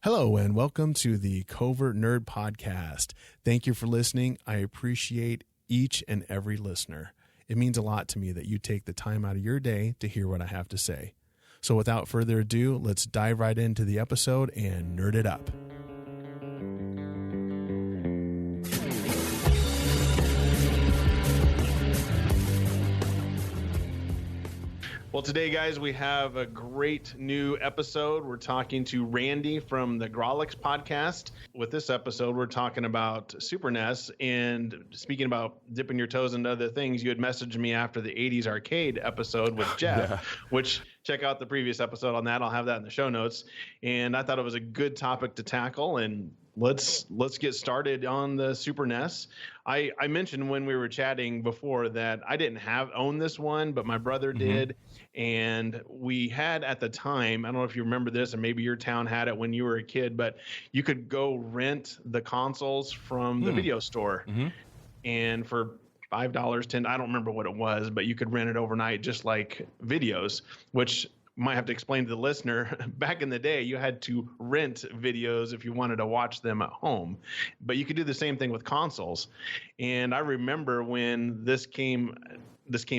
Hello and welcome to the Covert Nerd Podcast. Thank you for listening. I appreciate each and every listener. It means a lot to me that you take the time out of your day to hear what I have to say. So without further ado, let's dive right into the episode and nerd it up. Well, today, guys, we have a great new episode. We're talking to Randy from the Grawlix Podcast. With this episode, we're talking about Super NES. And speaking about dipping your toes into other things, you had messaged me after the 80s arcade episode with Jeff, which check out the previous episode on that. I'll have that in the show notes. And I thought it was a good topic to tackle. And let's get started on the Super NES. I mentioned when we were chatting before that I didn't own this one, but my brother did. And we had at the time, I don't know if you remember this, and maybe your town had it when you were a kid, but you could go rent the consoles from the video store. And for $5, $10, I don't remember what it was, but you could rent it overnight just like videos, which might have to explain to the listener. Back in the day, you had to rent videos if you wanted to watch them at home, but you could do the same thing with consoles. And I remember when this came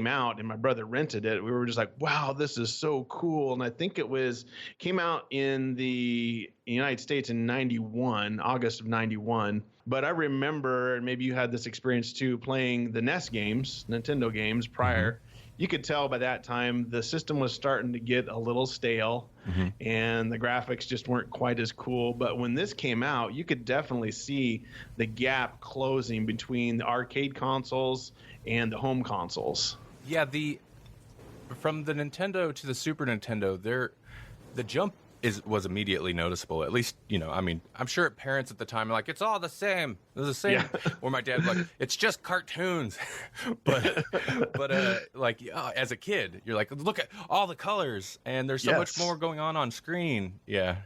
out and my brother rented it, we were just like, wow, this is so cool. And I think came out in the United States in August of 91. But I remember, and maybe you had this experience too, playing the NES games, Nintendo games prior. You could tell by that time the system was starting to get a little stale and the graphics just weren't quite as cool. But when this came out, you could definitely see the gap closing between the arcade consoles and the home consoles. Yeah, from the Nintendo to the Super Nintendo, the jump was immediately noticeable. At least, I'm sure parents at the time are like, it's all the same. It's the same. Yeah. Or my dad like, it's just cartoons. but as a kid, you're like, look at all the colors and there's so much more going on screen. Yeah.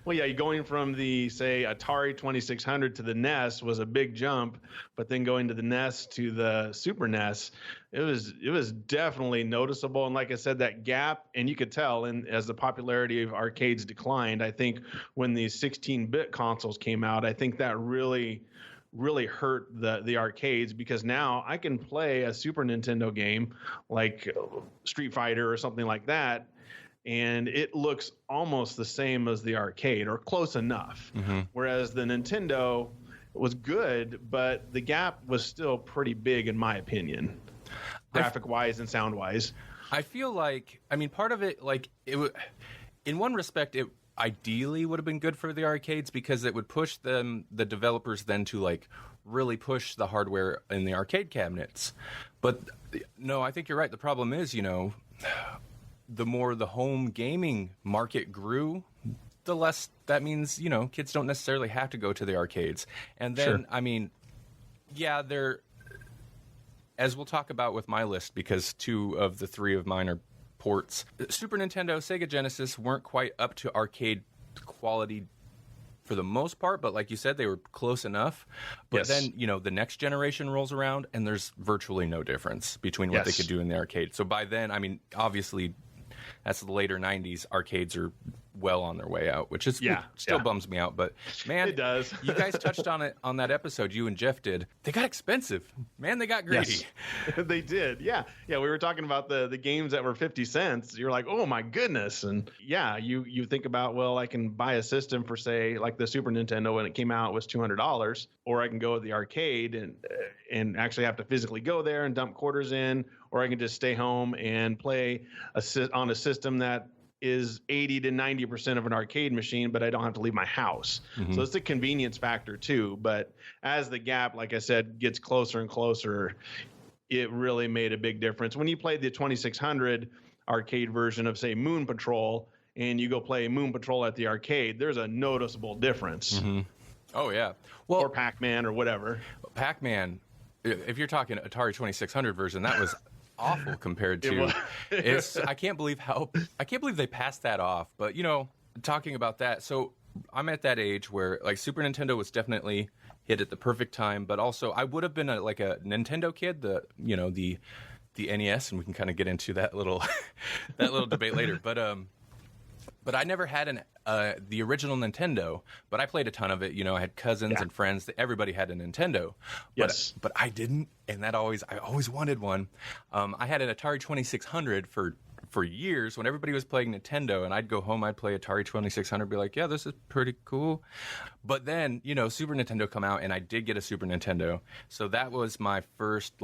Well, yeah, going from the, say, Atari 2600 to the NES was a big jump, but then going to the NES to the Super NES, it was definitely noticeable. And like I said, that gap, and you could tell, and as the popularity of arcades declined, I think when these 16-bit consoles came out, I think that really hurt the arcades, because now I can play a Super Nintendo game like Street Fighter or something like that, and it looks almost the same as the arcade or close enough. Whereas the Nintendo was good, but the gap was still pretty big in my opinion, graphic-wise and sound-wise. I feel like, part of it, like, in one respect, it ideally would have been good for the arcades because it would push the developers then to, like, really push the hardware in the arcade cabinets. But, no, I think you're right. The problem is, the more the home gaming market grew, the less that means, kids don't necessarily have to go to the arcades. And then, as we'll talk about with my list, because 2 of the 3 of mine are ports, Super Nintendo, Sega Genesis weren't quite up to arcade quality for the most part, but like you said, they were close enough. But then, the next generation rolls around and there's virtually no difference between what they could do in the arcade. So by then, obviously, that's the later 90s. Arcades are well on their way out, which is still bums me out. But, man, it does. You guys touched on it on that episode, you and Jeff did. They got expensive. Man, they got greedy. Yes. They did. Yeah. Yeah, we were talking about the games that were 50 cents. You're like, oh, my goodness. And, you think about, well, I can buy a system for, say, like the Super Nintendo when it came out was $200, or I can go to the arcade and actually have to physically go there and dump quarters in, or I can just stay home and play on a system that is 80 to 90% of an arcade machine, but I don't have to leave my house. So it's a convenience factor too. But as the gap, like I said, gets closer and closer, it really made a big difference. When you played the 2600 arcade version of, say, Moon Patrol, and you go play Moon Patrol at the arcade, there's a noticeable difference. Oh, yeah. Or Pac-Man or whatever. Pac-Man, if you're talking Atari 2600 version, that was awful compared to I can't believe they passed that off. But talking about that, so I'm at that age where, like, Super Nintendo was definitely hit at the perfect time, but also I would have been a Nintendo kid, the NES, and we can kind of get into that little debate later. But But I never had the original Nintendo, but I played a ton of it. I had cousins and friends. Everybody had a Nintendo. Yes. But I didn't, and I always wanted one. I had an Atari 2600 for years when everybody was playing Nintendo, and I'd go home, I'd play Atari 2600, be like, yeah, this is pretty cool. But then, Super Nintendo come out, and I did get a Super Nintendo. So that was my first,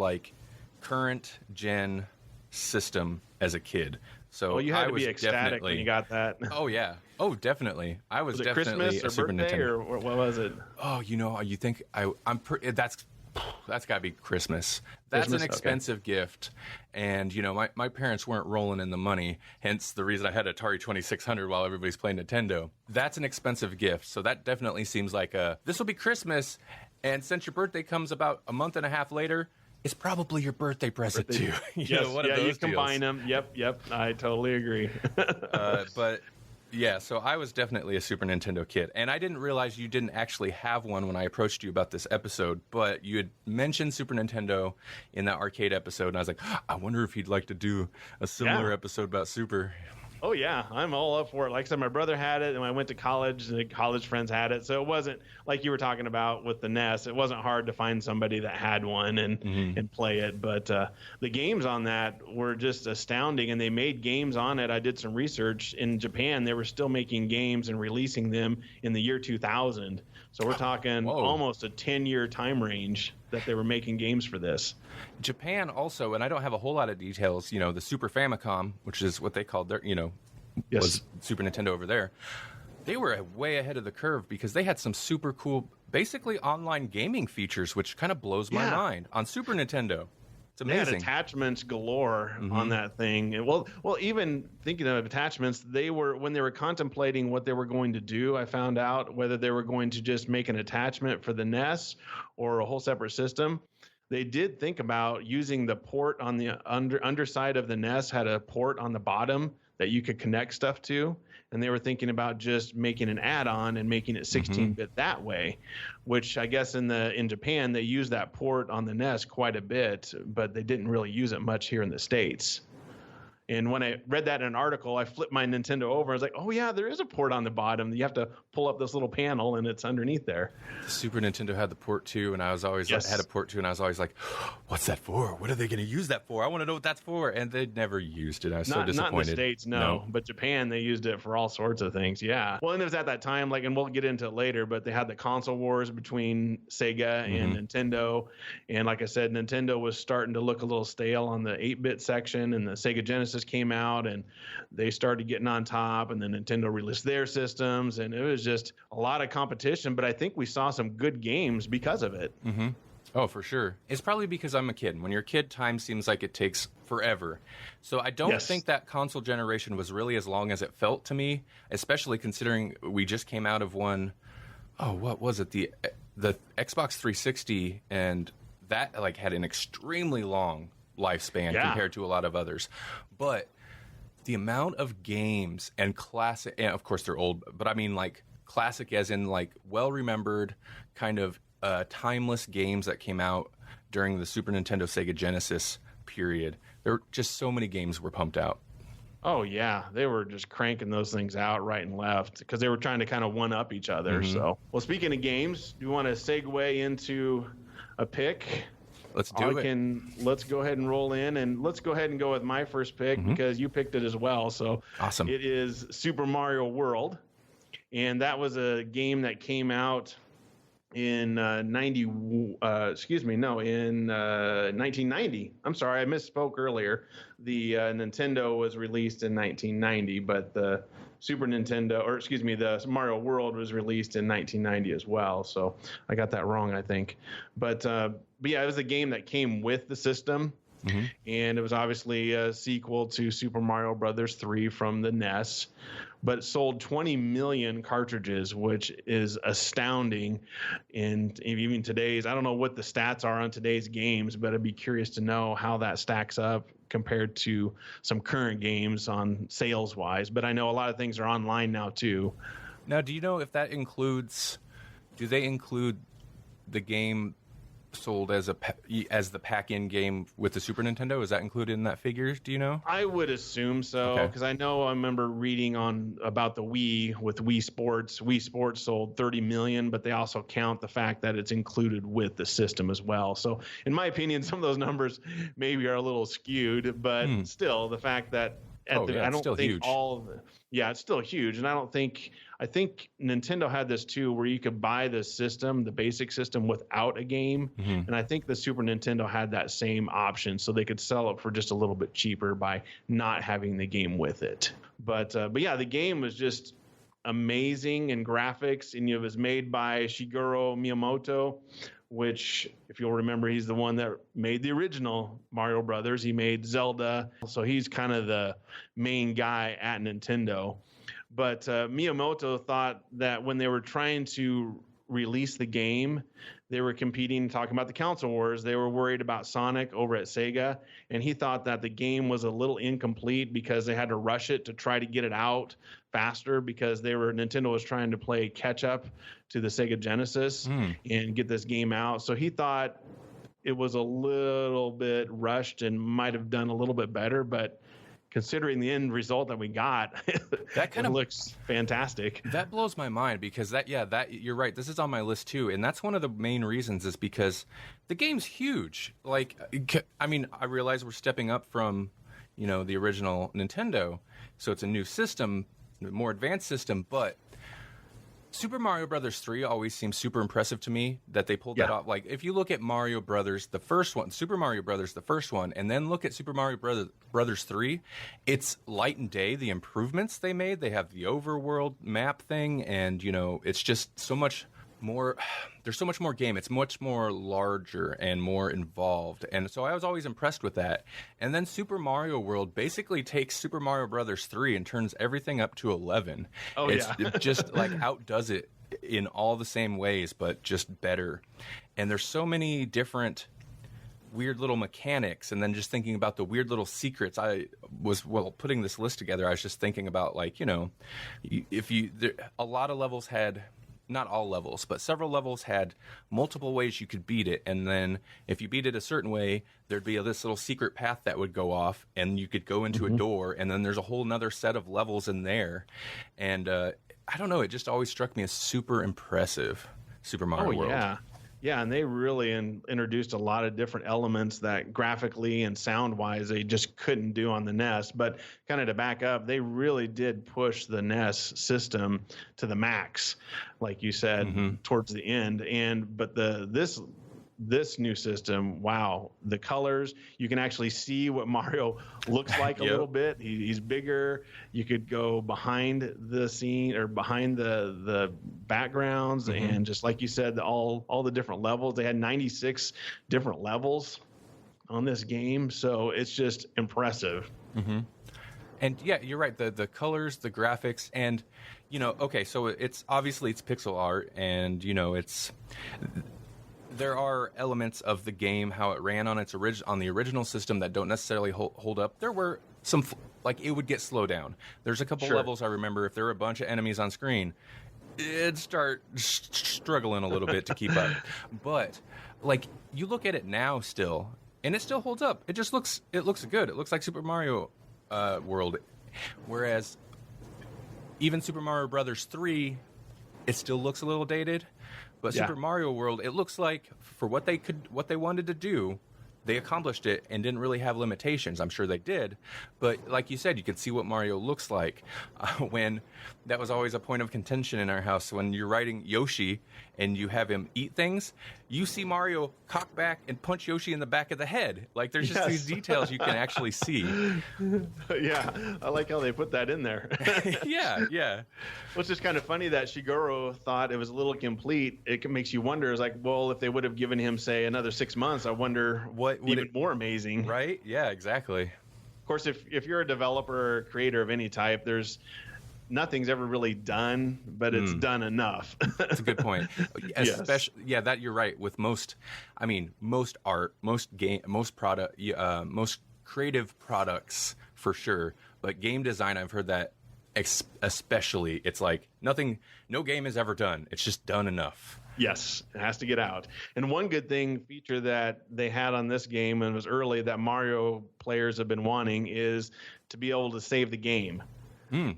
current gen system as a kid. So you had to be ecstatic when you got that. Oh yeah. Oh, definitely. I was it definitely Christmas or a Super birthday Nintendo. or what was it? Oh, you think that's got to be Christmas. That's an expensive gift. And, my parents weren't rolling in the money, hence the reason I had Atari 2600 while everybody's playing Nintendo. That's an expensive gift. So that definitely seems like this will be Christmas. And since your birthday comes about a month and a half later, it's probably your birthday present too. Yes, one of those you combine deals. them. Yep. I totally agree. But yeah, so I was definitely a Super Nintendo kid, and I didn't realize you didn't actually have one when I approached you about this episode. But you had mentioned Super Nintendo in that arcade episode, and I was like, I wonder if he'd like to do a similar episode about Super. Oh, yeah. I'm all up for it. Like I said, my brother had it, and when I went to college, the college friends had it. So it wasn't like you were talking about with the NES. It wasn't hard to find somebody that had one and play it. But the games on that were just astounding, and they made games on it. I did some research. In Japan, they were still making games and releasing them in the year 2000. So we're talking almost a 10-year time range that they were making games for this. Japan also, and I don't have a whole lot of details, the Super Famicom, which is what they called their, was Super Nintendo over there. They were way ahead of the curve because they had some super cool, basically online gaming features, which kind of blows my mind on Super Nintendo. It's amazing. They had attachments galore on that thing. And well, even thinking of attachments, when they were contemplating what they were going to do, I found out whether they were going to just make an attachment for the NES or a whole separate system. They did think about using the port on the underside of the NES, had a port on the bottom that you could connect stuff to. And they were thinking about just making an add-on and making it 16-bit that way, which I guess in Japan, they use that port on the NES quite a bit, but they didn't really use it much here in the States. And when I read that in an article, I flipped my Nintendo over. I was like, oh, yeah, there is a port on the bottom. You have to pull up this little panel, and it's underneath there. The Super Nintendo had the port, too, and I was always had a port, too, and I was always like, what's that for? What are they going to use that for? I want to know what that's for. And they never used it. I was so disappointed. Not in the States, no. But Japan, they used it for all sorts of things, yeah. Well, and it was at that time, and we'll get into it later, but they had the console wars between Sega and Nintendo. And like I said, Nintendo was starting to look a little stale on the 8-bit section, and the Sega Genesis came out, and they started getting on top, and then Nintendo released their systems, and it was just a lot of competition, but I think we saw some good games because of it. Oh, for sure. It's probably because I'm a kid. When you're a kid, time seems like it takes forever. So I don't think that console generation was really as long as it felt to me, especially considering we just came out of one, what was it? The Xbox 360, and that had an extremely long lifespan compared to a lot of others. But the amount of games and classic, and of course they're old, but I mean classic as in well-remembered kind of timeless games that came out during the Super Nintendo Sega Genesis period. There were just so many games were pumped out. Oh, yeah. They were just cranking those things out right and left because they were trying to kind of one-up each other. So, well, speaking of games, do you want to segue into a pick? Let's do it. Let's go ahead and roll in, and let's go ahead and go with my first pick because you picked it as well. So awesome. It is Super Mario World, and that was a game that came out in 1990. I'm sorry, I misspoke earlier. The Nintendo was released in 1990, but the the Mario World was released in 1990 as well. So I got that wrong, I think. But yeah, it was a game that came with the system. And it was obviously a sequel to Super Mario Brothers 3 from the NES, but it sold 20 million cartridges, which is astounding. And even today's, I don't know what the stats are on today's games, but I'd be curious to know how that stacks up compared to some current games on sales wise. But I know a lot of things are online now too. Now, do you know if that includes, do they include the game sold as the pack-in game with the Super Nintendo? Is that included in that figure? Do you know? I would assume so, because I remember reading about the Wii with Wii Sports. Wii Sports sold 30 million, but they also count the fact that it's included with the system as well. So, in my opinion, some of those numbers maybe are a little skewed, but still, the fact that I don't think huge. It's still huge, and I think Nintendo had this too, where you could buy the system, the basic system, without a game, and I think the Super Nintendo had that same option, so they could sell it for just a little bit cheaper by not having the game with it. But yeah, the game was just amazing in graphics, and it was made by Shigeru Miyamoto, which, if you'll remember, he's the one that made the original Mario Brothers. He made Zelda, so he's kind of the main guy at Nintendo. But Miyamoto thought that when they were trying to release the game, they were competing, talking about the console wars. They were worried about Sonic over at Sega, and he thought that the game was a little incomplete because they had to rush it to try to get it out faster, because Nintendo was trying to play catch up to the Sega Genesis and get this game out. So he thought it was a little bit rushed and might have done a little bit better, but considering the end result that we got, that kind of looks fantastic. That blows my mind, because that you're right. This is on my list too, and that's one of the main reasons, is because the game's huge. Like, I mean, I realize we're stepping up from, the original Nintendo, so it's a new system, a more advanced system, but Super Mario Brothers 3 always seems super impressive to me that they pulled that off. Like, if you look at Mario Brothers, the first one, Super Mario Brothers, the first one, and then look at Super Mario Brothers 3, it's light and day, the improvements they made. They have the overworld map thing, and, it's just so much more. There's so much more game. It's much more larger and more involved. And so I was always impressed with that. And then Super Mario World basically takes Super Mario Brothers 3 and turns everything up to 11. It just like outdoes it in all the same ways, but just better. And there's so many different weird little mechanics. And then just thinking about the weird little secrets, putting this list together, I was just thinking about, like, a lot of levels had, not all levels, but several levels had multiple ways you could beat it. And then if you beat it a certain way, there'd be this little secret path that would go off, and you could go into a door, and then there's a whole nother set of levels in there. And I don't know, it just always struck me as super impressive, Super Mario World. Yeah, and they really introduced a lot of different elements that graphically and sound-wise they just couldn't do on the NES. But kind of to back up, they really did push the NES system to the max, like you said, towards the end. But this new system, wow, the colors, you can actually see what Mario looks like a little bit. He's bigger. You could go behind the scene or behind the backgrounds, and just like you said, all the different levels. They had 96 different levels on this game, so it's just impressive. And yeah, you're right. The colors, the graphics, and so it's obviously it's pixel art, and there are elements of the game, how it ran on on the original system, that don't necessarily hold up. There were some, like, it would get slowed down. There's a couple levels I remember, if there were a bunch of enemies on screen, it'd start struggling a little bit to keep up. But, like, you look at it now still, and it still holds up. It looks good. It looks like Super Mario World. Whereas even Super Mario Brothers 3, it still looks a little dated. But Super Mario World, it looks like for what they wanted to do, they accomplished it and didn't really have limitations. I'm sure they did. But like you said, you could see what Mario looks like. When that was always a point of contention in our house. When you're riding Yoshi and you have him eat things, you see Mario cock back and punch Yoshi in the back of the head. Like, there's just these details you can actually see. Yeah, I like how they put that in there. Yeah. Well, it's just kind of funny that Shigeru thought it was a little complete. It makes you wonder, it's like, well, if they would have given him, say, another 6 months, I wonder what even more amazing. Right? Yeah, exactly. Of course, if you're a developer or creator of any type, nothing's ever really done, but it's done enough. That's a good point. Especially, that you're right. With most art, most creative products for sure. But game design, I've heard that especially, it's like no game is ever done. It's just done enough. Yes, it has to get out. And one good feature that they had on this game, and it was early, that Mario players have been wanting, is to be able to save the game.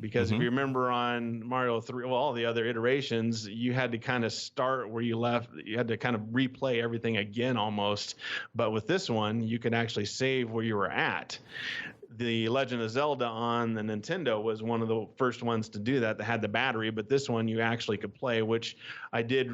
Because if you remember on Mario 3, well, all the other iterations, you had to kind of start where you left. You had to kind of replay everything again almost. But with this one, you can actually save where you were at. The Legend of Zelda on the Nintendo was one of the first ones to do that had the battery. But this one you actually could play, which I did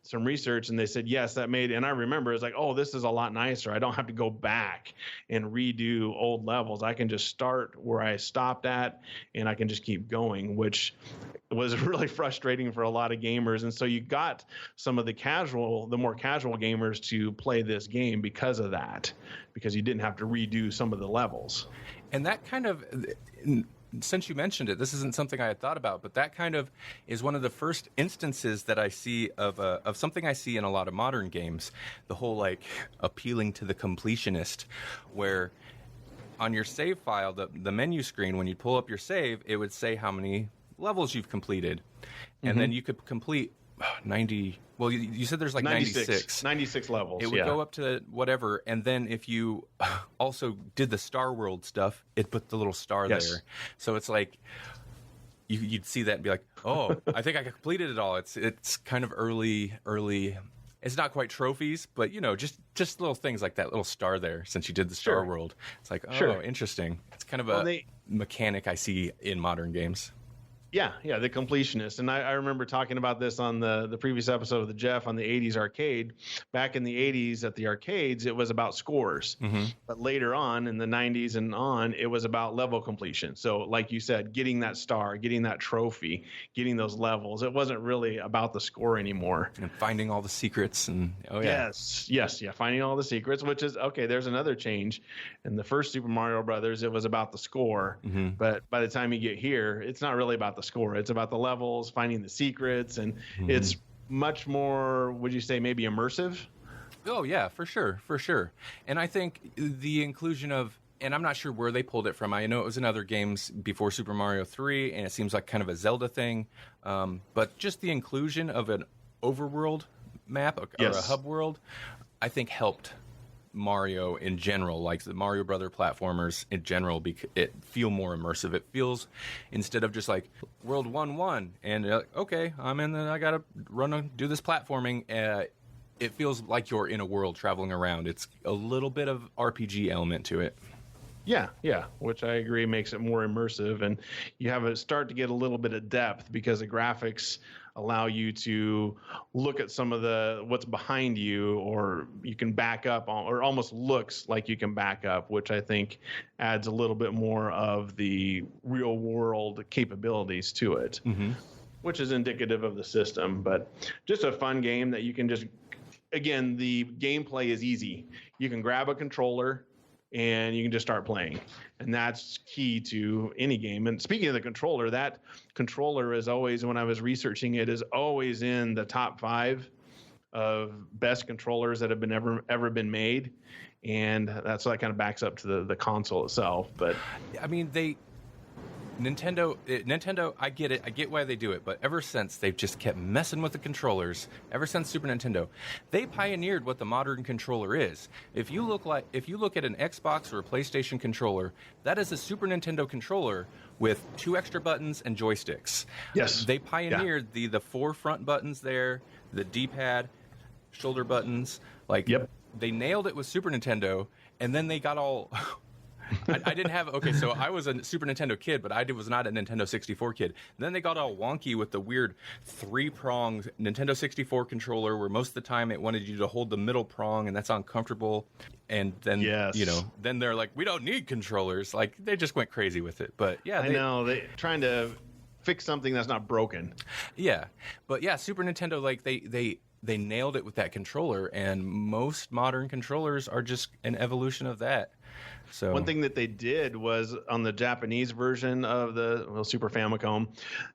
some research, and they said, yes, that made, and I remember it's like, oh, this is a lot nicer. I don't have to go back and redo old levels. I can just start where I stopped at, and I can just keep going, which was really frustrating for a lot of gamers. And so you got some of the more casual gamers to play this game because of that, because you didn't have to redo some of the levels. And that kind of, since you mentioned it, this isn't something I had thought about, but that kind of is one of the first instances that I see of something I see in a lot of modern games, the whole like appealing to the completionist, where on your save file, the menu screen, when you pull up your save, it would say how many levels you've completed. And then you could complete 90, well, you said there's like 96 levels. It would go up to whatever, and then if you also did the Star World stuff, it put the little star there. So it's like you'd see that and be like, oh, I think I completed it all. It's kind of early. It's not quite trophies, but just little things like that little star there. Since you did the Star World, it's like, oh, interesting. It's kind of a mechanic I see in modern games. Yeah, the completionist. And I remember talking about this on the previous episode of the Jeff on the 80s arcade. Back in the 80s at the arcades, it was about scores. But later on in the 90s and on, it was about level completion. So like you said, getting that star, getting that trophy, getting those levels. It wasn't really about the score anymore. And finding all the secrets. And Yes, finding all the secrets, which is, okay, there's another change. In the first Super Mario Brothers, it was about the score. But by the time you get here, it's not really about the score. It's about the levels, finding the secrets, and it's much more, would you say, maybe immersive? Oh yeah, for sure. And I think the inclusion of, and I'm not sure where they pulled it from. I know it was in other games before Super Mario 3, and it seems like kind of a Zelda thing. But just the inclusion of an overworld map or a hub world, I think helped Mario in general, like the Mario Brother platformers in general, it feel more immersive. It feels, instead of just like world 1-1 and okay, I'm in I gotta do this platforming, it feels like you're in a world traveling around. It's a little bit of RPG element to it. Yeah, which I agree makes it more immersive, and you start to get a little bit of depth because the graphics allow you to look at some of what's behind you, or you can back up, or almost looks like you can back up, which I think adds a little bit more of the real world capabilities to it, which is indicative of the system. But just a fun game that you can again, the gameplay is easy. You can grab a controller and you can just start playing. And that's key to any game. And speaking of the controller, that controller is always, when I was researching it, is always in the top 5 of best controllers that have been ever been made. And that's what kind of backs up to the console itself. But I mean, Nintendo, I get it. I get why they do it. But ever since, they've just kept messing with the controllers. Ever since Super Nintendo, they pioneered what the modern controller is. If you look at an Xbox or a PlayStation controller, that is a Super Nintendo controller with 2 extra buttons and joysticks. Yes. They pioneered the 4 front buttons there, the D-pad, shoulder buttons. They nailed it with Super Nintendo, and then they got all... I didn't have... Okay, so I was a Super Nintendo kid, but I was not a Nintendo 64 kid. Then they got all wonky with the weird 3-pronged Nintendo 64 controller, where most of the time it wanted you to hold the middle prong, and that's uncomfortable. And then, then they're like, we don't need controllers. Like, they just went crazy with it. But yeah, I know. They're trying to fix something that's not broken. Yeah. But yeah, Super Nintendo, like, they nailed it with that controller, and most modern controllers are just an evolution of that. So one thing that they did was on the Japanese version of the Super Famicom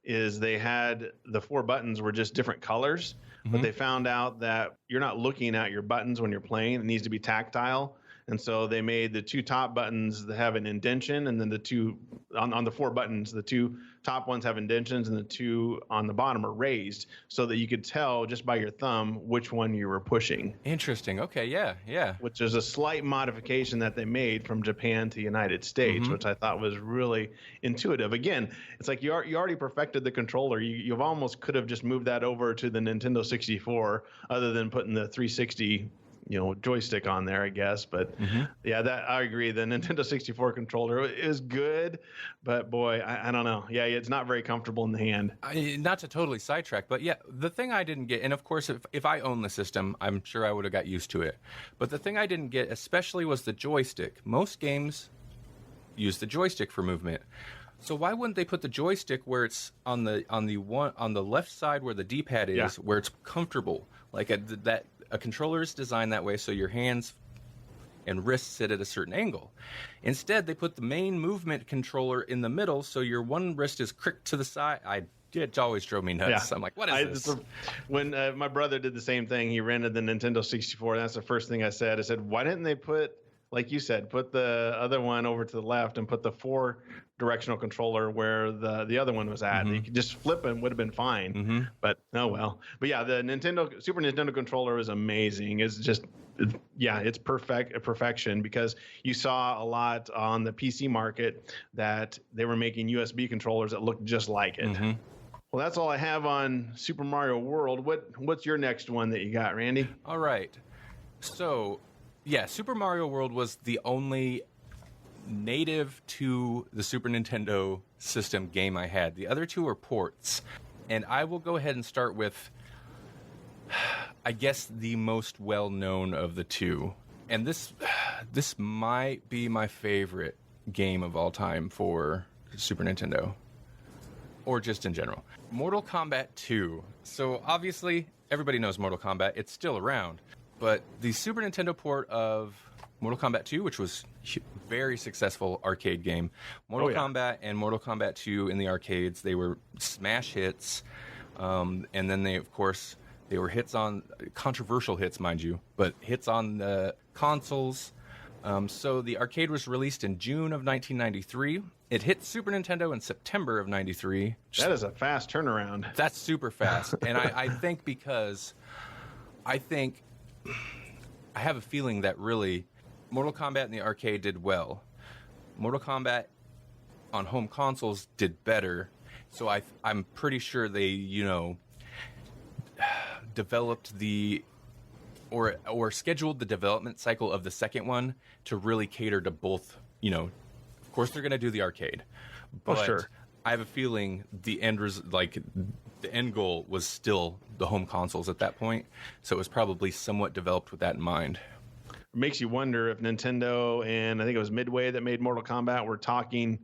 is they had the 4 buttons were just different colors, but they found out that you're not looking at your buttons when you're playing. It needs to be tactile. And so they made the two top buttons that have an indentation, and then the two on the four buttons, the two top ones have indentions, and the two on the bottom are raised, so that you could tell just by your thumb which one you were pushing. Interesting. Okay, yeah. Which is a slight modification that they made from Japan to United States, which I thought was really intuitive. Again, it's like you already perfected the controller. You've almost could have just moved that over to the Nintendo 64, other than putting the 360 joystick on there, I guess. But yeah, that I agree. The Nintendo 64 controller is good, but boy, I don't know. Yeah, it's not very comfortable in the hand. Not to totally sidetrack, but yeah, the thing I didn't get, and of course, if I owned the system, I'm sure I would have got used to it. But the thing I didn't get, especially, was the joystick. Most games use the joystick for movement. So why wouldn't they put the joystick where it's on the left side where the D-pad is, where it's comfortable, like a controller is designed that way, so your hands and wrists sit at a certain angle. Instead, they put the main movement controller in the middle, so your one wrist is cricked to the side. It always drove me nuts. I'm like, what is this? When my brother did the same thing, he rented the Nintendo 64. That's the first thing I said. I said, why didn't they put, like you said, put the other one over to the left and put the four directional controller where the other one was at? You could just flip it, would have been fine. But oh well. But yeah, the Super Nintendo controller is amazing. It's just it's perfection, because you saw a lot on the PC market that they were making USB controllers that looked just like it. Well, that's all I have on Super Mario World. What's your next one that you got, Randy? All right. So, yeah, Super Mario World was the only native to the Super Nintendo system game I had. The other two were ports. And I will go ahead and start with, I guess, the most well-known of the two. And this might be my favorite game of all time for Super Nintendo, or just in general. Mortal Kombat 2. So obviously, everybody knows Mortal Kombat. It's still around. But the Super Nintendo port of Mortal Kombat 2, which was a very successful arcade game. Mortal Kombat and Mortal Kombat 2 in the arcades, they were smash hits. And then they were hits on, controversial hits, mind you, but hits on the consoles. So the arcade was released in June of 1993. It hit Super Nintendo in September of 93. That is a fast turnaround. That's super fast. And I think I have a feeling that really Mortal Kombat in the arcade did well. Mortal Kombat on home consoles did better. So I'm pretty sure they, developed or scheduled the development cycle of the second one to really cater to both, Of course they're going to do the arcade. But sure. I have a feeling the end goal was still the home consoles at that point. So it was probably somewhat developed with that in mind. It makes you wonder if Nintendo and I think it was Midway that made Mortal Kombat were talking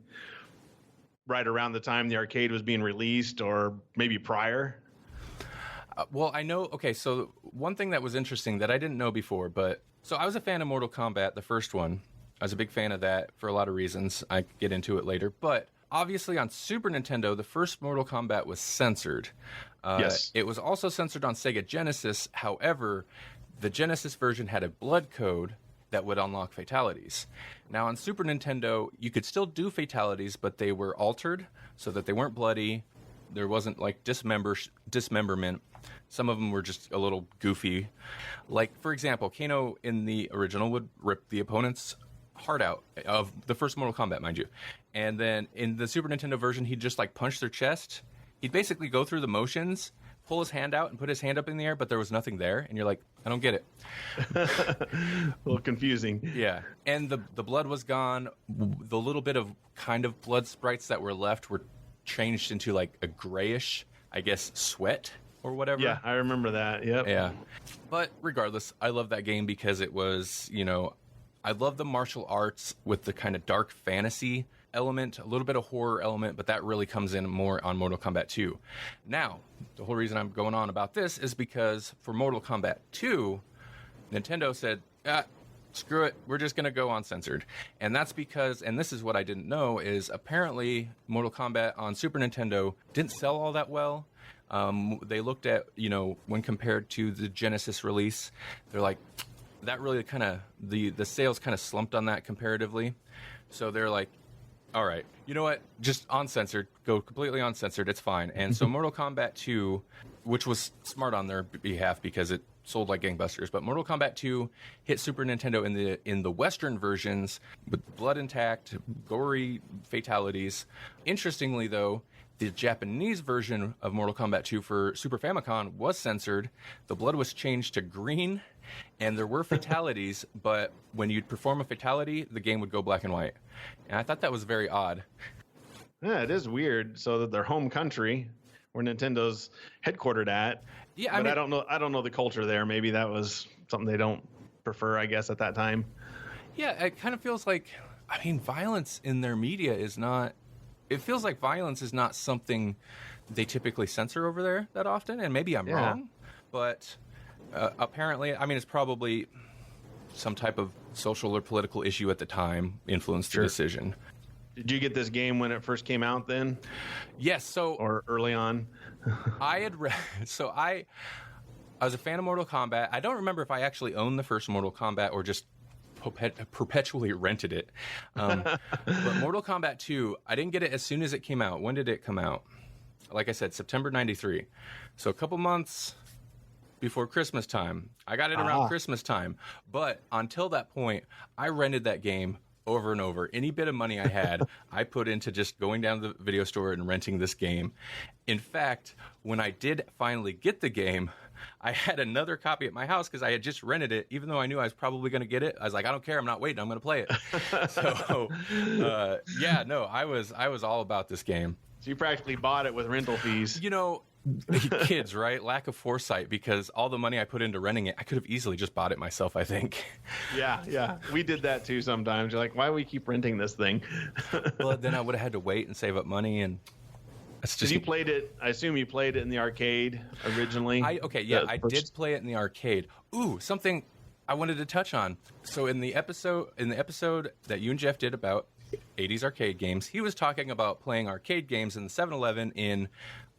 right around the time the arcade was being released, or maybe prior. Well, I know. Okay, so one thing that was interesting that I didn't know before, so I was a fan of Mortal Kombat, the first one. I was a big fan of that for a lot of reasons. I could get into it later. But obviously on Super Nintendo, the first Mortal Kombat was censored. Yes. It was also censored on Sega Genesis. However, the Genesis version had a blood code that would unlock fatalities. Now on Super Nintendo, you could still do fatalities, but they were altered so that they weren't bloody. There wasn't like dismemberment. Some of them were just a little goofy. Like, for example, Kano in the original would rip the opponent's heart out of the first Mortal Kombat, mind you. And then in the Super Nintendo version, he'd just like punch their chest. He'd basically go through the motions, pull his hand out and put his hand up in the air, but there was nothing there. And you're like, I don't get it. A little confusing. Yeah. And the blood was gone. The little bit of kind of blood sprites that were left were changed into like a grayish, I guess, sweat or whatever. Yeah, I remember that. Yep. Yeah. But regardless, I love that game because it was, I love the martial arts with the kind of dark fantasy element, a little bit of horror element, but that really comes in more on Mortal Kombat 2. Now, the whole reason I'm going on about this is because for Mortal Kombat 2, Nintendo said, screw it, we're just going to go uncensored. And that's because, and this is what I didn't know, is apparently Mortal Kombat on Super Nintendo didn't sell all that well. They looked at, when compared to the Genesis release, they're like, that really kind of, the sales kind of slumped on that comparatively. So they're like, all right, you know what? Just uncensored, go completely uncensored. It's fine. And so Mortal Kombat 2, which was smart on their behalf because it sold like gangbusters, but Mortal Kombat 2 hit Super Nintendo in the Western versions with blood intact, gory fatalities. Interestingly, though, the Japanese version of Mortal Kombat 2 for Super Famicom was censored. The blood was changed to green, and there were fatalities, but when you'd perform a fatality, the game would go black and white. And I thought that was very odd. Yeah, it is weird. So that their home country, where Nintendo's headquartered at. Yeah, I don't know the culture there. Maybe that was something they don't prefer, I guess, at that time. Yeah, it kind of feels like, violence in their media is not. It feels like violence is not something they typically censor over there that often, and maybe I'm wrong, but apparently, it's probably some type of social or political issue at the time influenced the decision. Did you get this game when it first came out then? Yes, or early on? I was a fan of Mortal Kombat. I don't remember if I actually owned the first Mortal Kombat or just perpetually rented it. But Mortal Kombat 2, I didn't get it as soon as it came out. When did it come out? Like I said, September 93. So a couple months before Christmas time. I got it around Christmas time. But until that point, I rented that game over and over. Any bit of money I had, I put into just going down to the video store and renting this game. In fact, when I did finally get the game, I had another copy at my house because I had just rented it, even though I knew I was probably going to get it. I was like, I don't care. I'm not waiting. I'm going to play it. So, I was all about this game. So you practically bought it with rental fees. Kids, right? Lack of foresight, because all the money I put into renting it, I could have easily just bought it myself, I think. Yeah. We did that too sometimes. You're like, why do we keep renting this thing? Well, then I would have had to wait and save up money, and it's just... You played it, I assume you played it in the arcade originally? I did play it in the arcade. Ooh, something I wanted to touch on. So in the episode that you and Jeff did about 80s arcade games, he was talking about playing arcade games in the 7-Eleven in,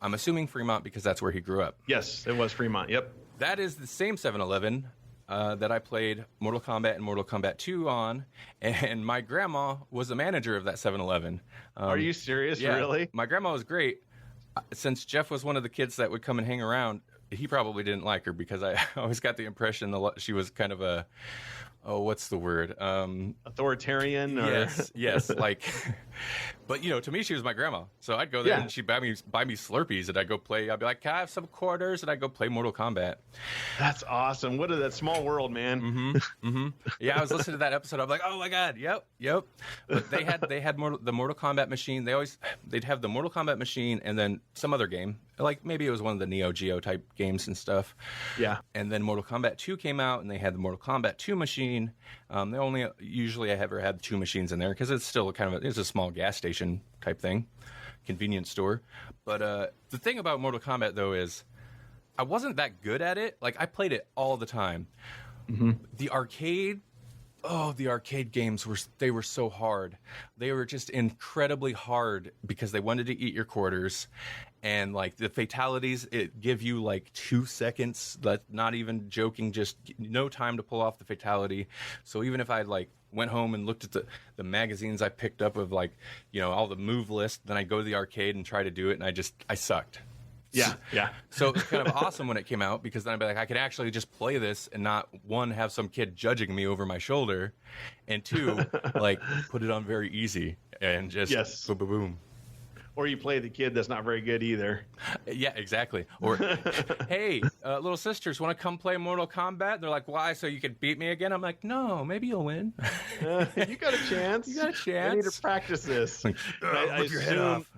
I'm assuming, Fremont, because that's where he grew up. Yes, it was Fremont, yep. That is the same 7-Eleven that I played Mortal Kombat and Mortal Kombat 2 on, and my grandma was the manager of that 7-Eleven. Are you serious? Yeah, really? My grandma was great. Since Jeff was one of the kids that would come and hang around, he probably didn't like her because I always got the impression she was kind of a... Oh, what's the word? Authoritarian? Or... Yes. Like, but to me, she was my grandma. So I'd go there and she'd buy me Slurpees, and I'd go play. I'd be like, can I have some quarters? And I'd go play Mortal Kombat. That's awesome. What is that small world, man? Mm-hmm. Yeah, I was listening to that episode. I'm like, oh my god, yep. But they had the Mortal Kombat machine. They'd have the Mortal Kombat machine and then some other game. Like maybe it was one of the Neo Geo type games and stuff. Yeah. And then Mortal Kombat 2 came out, and they had the Mortal Kombat 2 machine. They only usually I ever had 2 machines in there because it's still it's a small gas station type thing, convenience store. But the thing about Mortal Kombat though is I wasn't that good at it. Like I played it all the time. Mm-hmm. The arcade games were so hard. They were just incredibly hard because they wanted to eat your quarters. And like the fatalities, it give you like 2 seconds. That's not even joking, just no time to pull off the fatality. So even if I went home and looked at the magazines I picked up of all the move list, then I'd go to the arcade and try to do it, and I sucked. Yeah. So it was kind of awesome when it came out, because then I'd be like, I could actually just play this and not, one, have some kid judging me over my shoulder, and two, put it on very easy and just boom, boom, boom. Or you play the kid that's not very good either. Yeah, exactly. Or, hey, little sisters, want to come play Mortal Kombat? They're like, why? So you could beat me again? I'm like, no, maybe you'll win. You got a chance. I need to practice this. I rip your head off.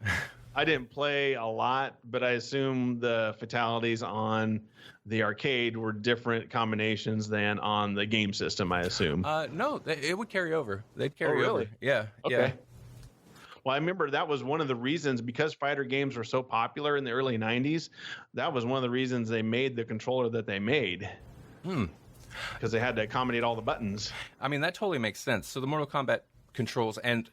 I didn't play a lot, but I assume the fatalities on the arcade were different combinations than on the game system, I assume. No, it would carry over. They'd carry really? over. Yeah. Okay. Yeah. Well, I remember that was one of the reasons, because fighter games were so popular in the early 90s, that was one of the reasons they made the controller that they made. Because they had to accommodate all the buttons. I mean, that totally makes sense. So the Mortal Kombat controls, and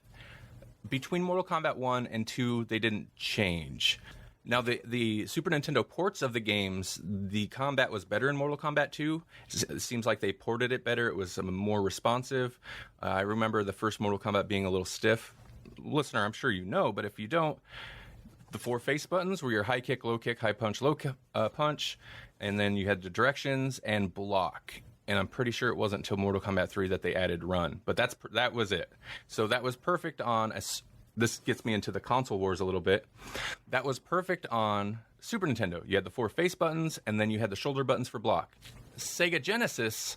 between Mortal Kombat 1 and 2, they didn't change. Now, the Super Nintendo ports of the games, the combat was better in Mortal Kombat 2. It seems like they ported it better. It was more responsive. I remember the first Mortal Kombat being a little stiff. Listener, I'm sure you know, but if you don't, the 4 face buttons were your high kick, low kick, high punch, low punch, and then you had the directions and block. And I'm pretty sure it wasn't until Mortal Kombat 3 that they added run. But that was it. So that was perfect on this gets me into the console wars a little bit. That was perfect on Super Nintendo. You had the 4 face buttons, and then you had the shoulder buttons for block. Sega Genesis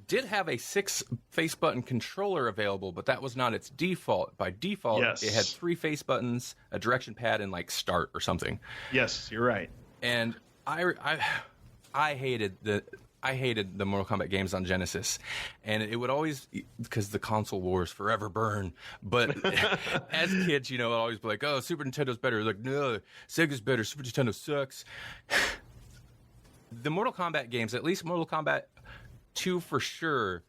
did have a 6 face button controller available, but that was not its default. By default, Yes. It had 3 face buttons, a direction pad, and like start or something. Yes, you're right. And I hated the Mortal Kombat games on Genesis, and it would always, because the console wars forever burn, but as kids, you know, it'd always be like, oh, Super Nintendo's better. Like, no, Sega's better. Super Nintendo sucks. The Mortal Kombat games, at least Mortal Kombat 2 for sure,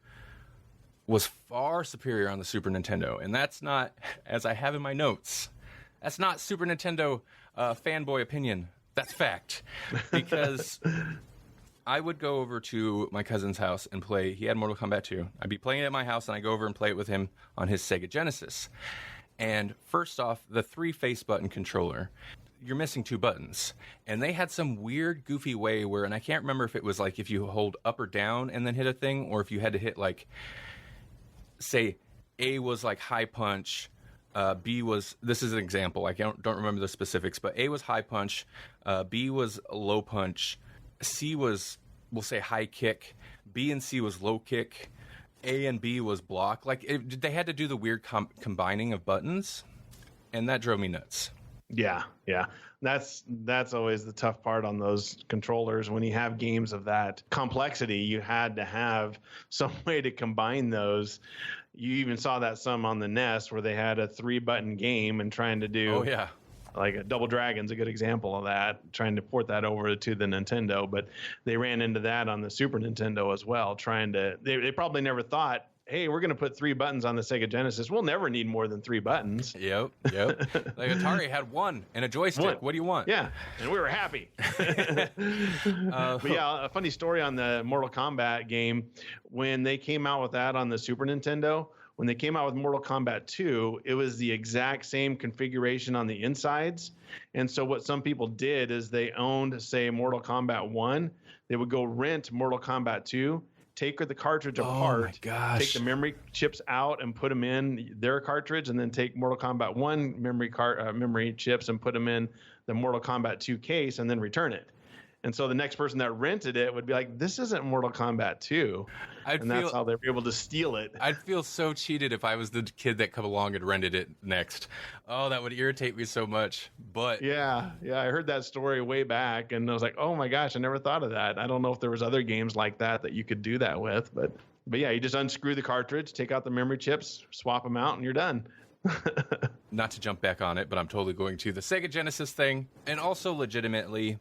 was far superior on the Super Nintendo, and that's not, as I have in my notes, that's not Super Nintendo fanboy opinion. That's fact, because I would go over to my cousin's house and play. He had Mortal Kombat 2. I'd be playing it at my house, and I go over and play it with him on his Sega Genesis. And first off, the 3 face button controller, you're missing 2 buttons. And they had some weird, goofy way where, and I can't remember if it was like if you hold up or down and then hit a thing, or if you had to hit like, say, A was like high punch, B was, this is an example, I don't remember the specifics, but A was high punch, B was low punch, C was, we'll say, high kick. B and C was low kick. A and B was block. Like, they had to do the weird combining of buttons, and that drove me nuts. Yeah. That's always the tough part on those controllers. When you have games of that complexity, you had to have some way to combine those. You even saw that some on the NES where they had a 3-button game and trying to do... Oh, yeah. Like a Double Dragon's a good example of that, trying to port that over to the Nintendo. But they ran into that on the Super Nintendo as well, they probably never thought, hey, we're going to put 3 buttons on the Sega Genesis. We'll never need more than 3 buttons. Yep. Like Atari had 1 and a joystick. What do you want? Yeah, and we were happy. But yeah, a funny story on the Mortal Kombat game. When they came out with that on the Super Nintendo, when they came out with Mortal Kombat 2, it was the exact same configuration on the insides. And so what some people did is they owned, say, Mortal Kombat 1. They would go rent Mortal Kombat 2, take the cartridge apart, take the memory chips out and put them in their cartridge, and then take Mortal Kombat 1 memory chips and put them in the Mortal Kombat 2 case, and then return it. And so the next person that rented it would be like, this isn't Mortal Kombat 2. That's how they were able to steal it. I'd feel so cheated if I was the kid that come along and rented it next. Oh, that would irritate me so much. But yeah, I heard that story way back, and I was like, oh my gosh, I never thought of that. I don't know if there was other games like that you could do that with. But yeah, you just unscrew the cartridge, take out the memory chips, swap them out, and you're done. Not to jump back on it, but I'm totally going to. The Sega Genesis thing, and also legitimately...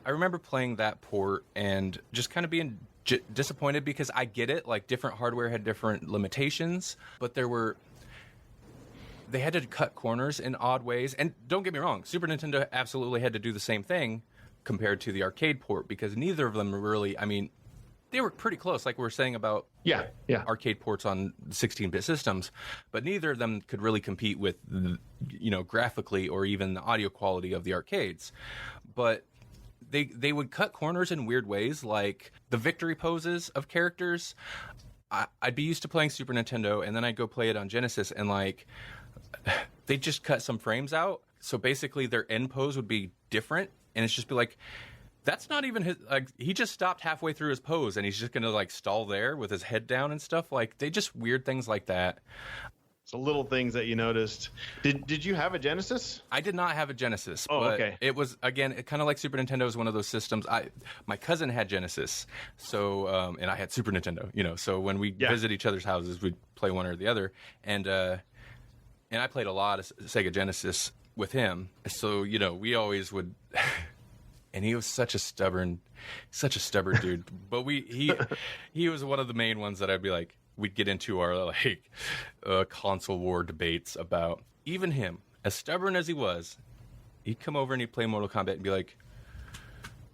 I remember playing that port and just kind of being disappointed because I get it. Like, different hardware had different limitations, but they had to cut corners in odd ways. And don't get me wrong, Super Nintendo absolutely had to do the same thing compared to the arcade port, because neither of them really, I mean, they were pretty close, like we were saying about arcade ports on 16-bit systems, but neither of them could really compete with, graphically or even the audio quality of the arcades. But they would cut corners in weird ways, like the victory poses of characters. I'd be used to playing Super Nintendo, and then I'd go play it on Genesis, and like they'd just cut some frames out. So basically their end pose would be different, and it's just be like, that's not even his, like, he just stopped halfway through his pose, and he's just going to like stall there with his head down and stuff. Like, they just weird things like that. So little things that you noticed. Did you have a Genesis? I did not have a Genesis. Oh, but okay. It was, again, kind of like Super Nintendo is one of those systems. My cousin had Genesis, so and I had Super Nintendo. So when we visit each other's houses, we'd play one or the other, and I played a lot of Sega Genesis with him. So we always would. And he was such a stubborn dude. But he was one of the main ones that I'd be like, we'd get into our console war debates about. Even him, as stubborn as he was, he'd come over and he'd play Mortal Kombat and be like,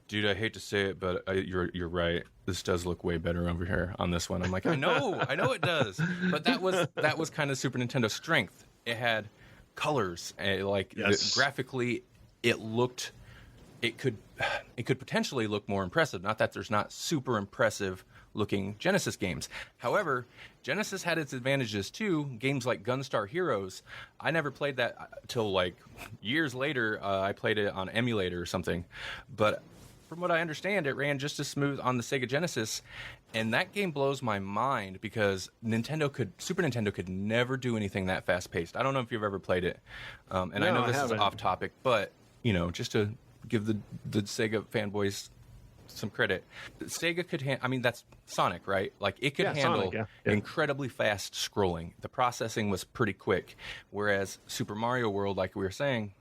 dude, I hate to say it, but you're right. This does look way better over here on this one. I'm like, I know it does. But that was kind of Super Nintendo's strength. It had colors, graphically, it could potentially look more impressive. Not that there's not super impressive looking Genesis games. However, Genesis had its advantages too. Games like Gunstar Heroes, I never played that till like years later. I played it on emulator or something, but from what I understand, it ran just as smooth on the Sega Genesis, and that game blows my mind because Super Nintendo could never do anything that fast-paced. I don't know if you've ever played it, and no, I know this is off topic, but just to give the Sega fanboys some credit, Sega could that's Sonic, right? Like it could handle Sonic, incredibly fast scrolling. The processing was pretty quick, whereas Super Mario World, like we were saying,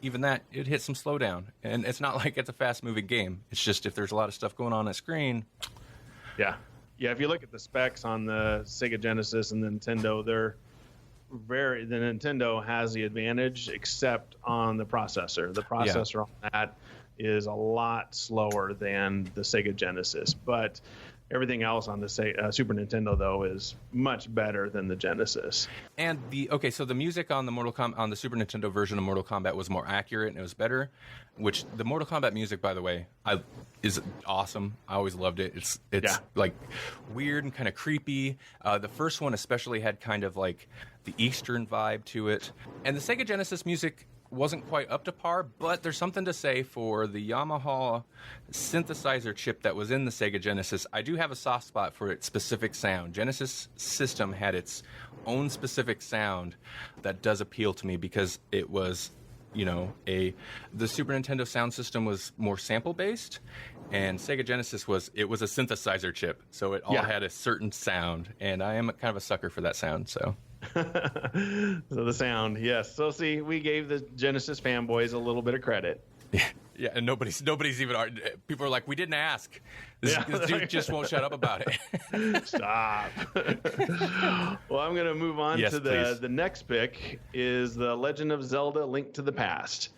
even that, it hit some slowdown. And it's not like it's a fast-moving game. It's just if there's a lot of stuff going on the screen. Yeah, if you look at the specs on the Sega Genesis and the Nintendo, the Nintendo has the advantage except on the processor. The processor on that is a lot slower than the Sega Genesis. But everything else on the Super Nintendo, though, is much better than the Genesis. And so the music on the Super Nintendo version of Mortal Kombat was more accurate and it was better. Which the Mortal Kombat music, by the way, is awesome. I always loved it. It's like weird and kind of creepy. The first one especially had kind of like the Eastern vibe to it, and the Sega Genesis music wasn't quite up to par, but there's something to say for the Yamaha synthesizer chip that was in the Sega Genesis. I do have a soft spot for its specific sound. Genesis system had its own specific sound that does appeal to me because it was, the Super Nintendo sound system was more sample based, and Sega Genesis was a synthesizer chip, so it all had a certain sound, and I am kind of a sucker for that sound, so. So the sound, yes. So see, we gave the Genesis fanboys a little bit of credit. Yeah, and nobody's even. People are like, we didn't ask. This dude just won't shut up about it. Stop. Well, I'm going to move on to the next pick. Is the Legend of Zelda: Link to the Past,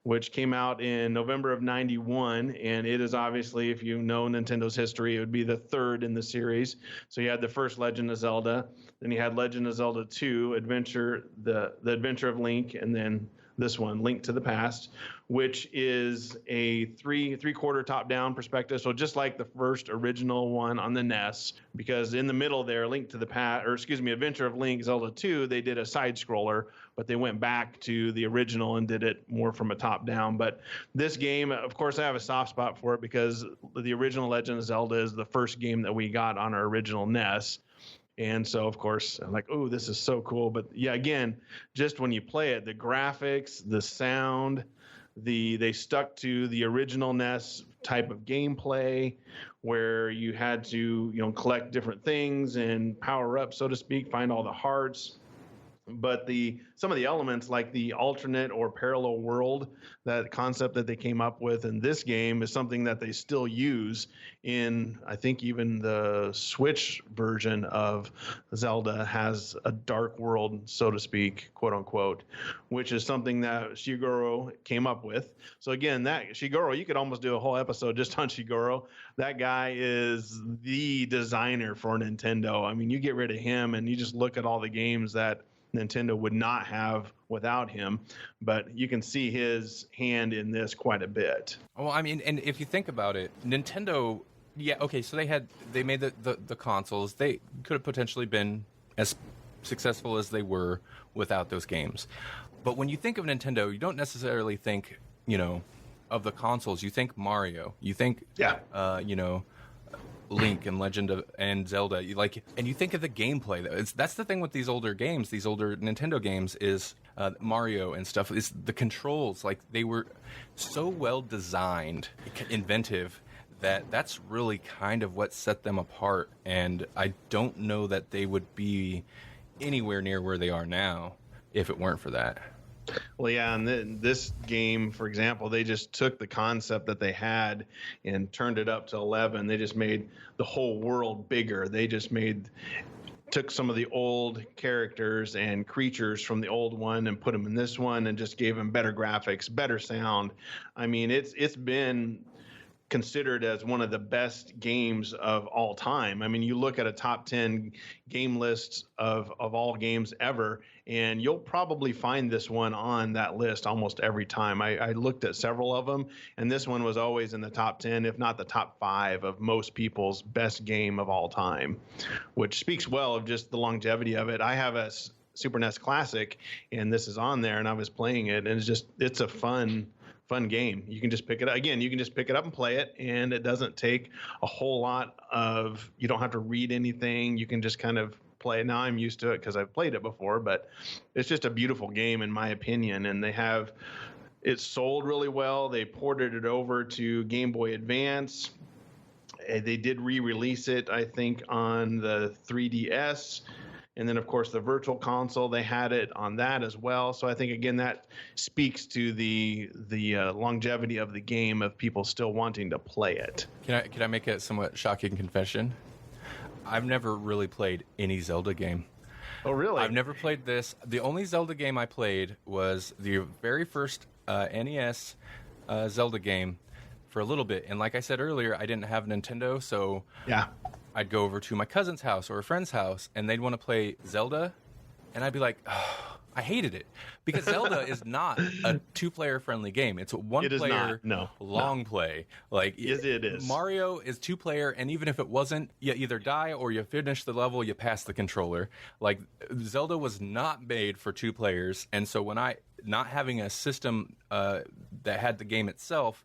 which came out in November of '91, and it is obviously, if you know Nintendo's history, it would be the third in the series. So you had the first Legend of Zelda, then you had Legend of Zelda 2, the Adventure of Link, and then this one, Link to the Past, which is a three-quarter top-down perspective. So just like the first original one on the NES, because in the middle there, Adventure of Link, Zelda 2, they did a side-scroller, but they went back to the original and did it more from a top-down. But this game, of course, I have a soft spot for it because the original Legend of Zelda is the first game that we got on our original NES. And so, of course, I'm like, oh, this is so cool. But yeah, again, just when you play it, the graphics, the sound, they stuck to the original NES type of gameplay where you had to, collect different things and power up, so to speak, find all the hearts. But some of the elements like the alternate or parallel world, that concept that they came up with in this game is something that they still use in, I think even the Switch version of Zelda has a dark world, so to speak, quote unquote, which is something that Shigeru came up with. So again, that Shigeru, you could almost do a whole episode just on Shigeru. That guy is the designer for Nintendo. I mean, you get rid of him and you just look at all the games that Nintendo would not have without him, but you can see his hand in this quite a bit. Well, I mean, and if you think about it, Nintendo, so they made the consoles. They could have potentially been as successful as they were without those games. But when you think of Nintendo, you don't necessarily think, of the consoles. You think Mario. You think, Link and Legend of and Zelda, and you think of the gameplay. That's the thing with these older games, these older Nintendo games, is Mario and stuff. Is the controls, like they were so well designed, inventive, that's really kind of what set them apart. And I don't know that they would be anywhere near where they are now if it weren't for that. Well, yeah, and this game, for example, they just took the concept that they had and turned it up to 11. They just made the whole world bigger. They just made took some of the old characters and creatures from the old one and put them in this one and just gave them better graphics, better sound. I mean, it's been considered as one of the best games of all time. I mean, you look at a top 10 game list of all games ever, and you'll probably find this one on that list almost every time. I looked at several of them, and this one was always in the top 10, if not the top 5 of most people's best game of all time, which speaks well of just the longevity of it. I have a Super NES Classic, and this is on there, and I was playing it, and it's a fun game. You can just pick it up. Again, you can just pick it up and play it, and it doesn't take a whole lot of, you don't have to read anything. You can just kind of play. Now I'm used to it because I've played it before, but it's just a beautiful game in my opinion. And it sold really well. They ported it over to Game Boy Advance. They did re-release it, I think, on the 3DS. And then, of course, the Virtual Console, they had it on that as well. So I think, again, that speaks to the longevity of the game, of people still wanting to play it. Can I make a somewhat shocking confession? I've never really played any Zelda game. Oh, really? I've never played this. The only Zelda game I played was the very first NES Zelda game for a little bit. And like I said earlier, I didn't have Nintendo, so yeah, I'd go over to my cousin's house or a friend's house, and they'd want to play Zelda, and I'd be like, oh, I hated it. Because Zelda is not a two-player friendly game. It's a one-player, long play. Like, yes, it is. Mario is two-player, and even if it wasn't, you either die or you finish the level, you pass the controller. Like, Zelda was not made for two players, and so when not having a system that had the game itself,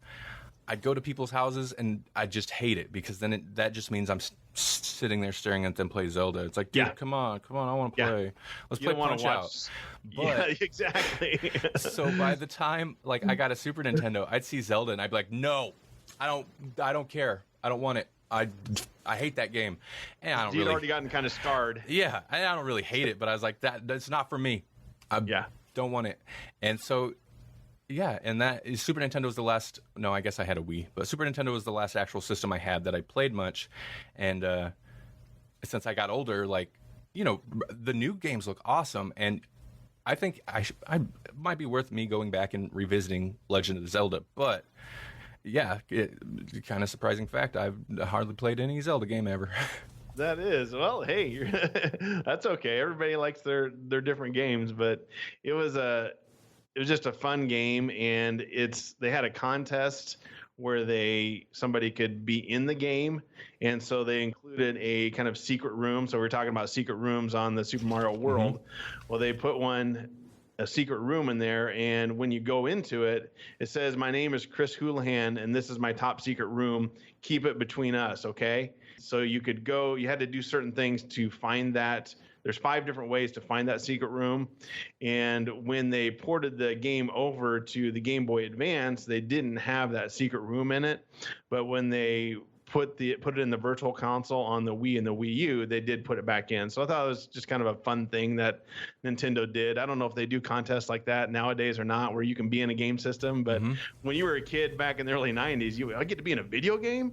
I'd go to people's houses, and I just hate it, because then that just means I'm sitting there staring at them play Zelda. It's like, dude, come on, I want to play. Let's play Punch Out. But, yeah, exactly. So by the time I got a Super Nintendo, I'd see Zelda, and I'd be like, no, I don't care. I don't want it. I hate that game. And I don't You'd already gotten kind of scarred. Yeah, I don't really hate it, but I was like, that's not for me. I don't want it. And so, yeah, and that Super Nintendo was the last. No, I guess I had a Wii, but Super Nintendo was the last actual system I had that I played much. And since I got older, the new games look awesome, and I think it might be worth me going back and revisiting Legend of Zelda. But yeah, kind of surprising fact, I've hardly played any Zelda game ever. That is, well, hey, that's okay. Everybody likes their different games, but it was just a fun game, and they had a contest where somebody could be in the game, and so they included a kind of secret room. So we're talking about secret rooms on the Super Mario World. Mm-hmm. Well, they put a secret room in there, and when you go into it, it says, "My name is Chris Houlihan, and this is my top secret room. Keep it between us, okay?" So you could go. You had to do certain things to find that. There's 5 different ways to find that secret room. And when they ported the game over to the Game Boy Advance, they didn't have that secret room in it. But when they put it in the Virtual Console on the Wii and the Wii U, they did put it back in. So I thought it was just kind of a fun thing that Nintendo did. I don't know if they do contests like that nowadays or not, where you can be in a game system. But when you were a kid back in the early 90s, I get to be in a video game?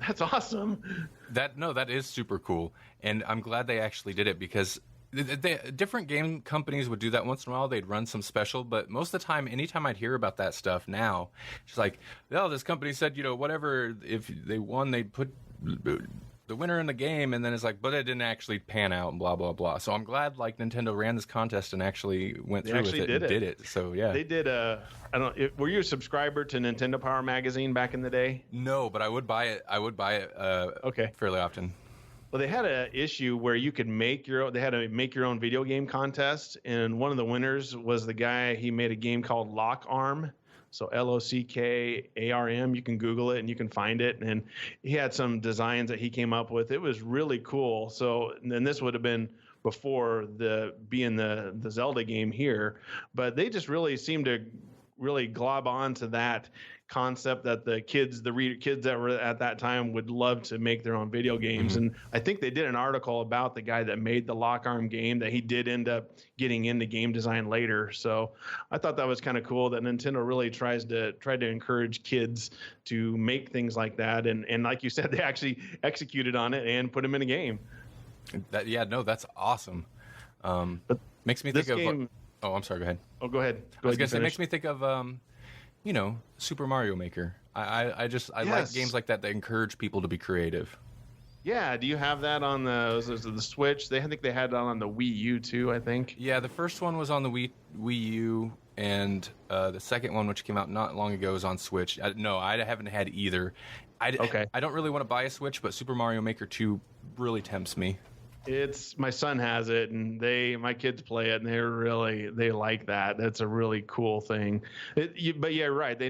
That's awesome. That is super cool, and I'm glad they actually did it, because different game companies would do that once in a while. They'd run some special, but most of the time, anytime I'd hear about that stuff now, it's like, this company said, whatever, if they won, they'd put the winner in the game, and then it's like, but it didn't actually pan out, and blah blah blah. So I'm glad Nintendo ran this contest and actually went through with it and did it. So yeah, they did. Were you a subscriber to Nintendo Power magazine back in the day? No, but I would buy it. Okay, fairly often. Well, they had an issue where you could make your own video game contest, and one of the winners was the guy. He made a game called Lock Arm. So LOCKARM, you can Google it and you can find it. And he had some designs that he came up with. It was really cool. So then this would have been before being the Zelda game here. But they just really seemed to really glob on to that concept that the kids that were at that time would love to make their own video games. And I think they did an article about the guy that made the Lock Arm game, that he did end up getting into game design later. So I thought that was kind of cool that Nintendo really tried to encourage kids to make things like that. And like you said, they actually executed on it and put them in a game. That's awesome. But makes me think of. game, Oh, I'm sorry. Go ahead. Oh, go ahead. I was gonna say, it makes me think of Super Mario Maker. I like games like that encourage people to be creative. Yeah, do you have that on the Switch? I think they had it on the Wii U too, I think. Yeah, the first one was on the Wii U, and the second one, which came out not long ago, is on Switch. I haven't had either. I don't really want to buy a Switch, but Super Mario Maker 2 really tempts me. My son has it, and my kids play it, and they like that. That's a really cool thing. But yeah, right.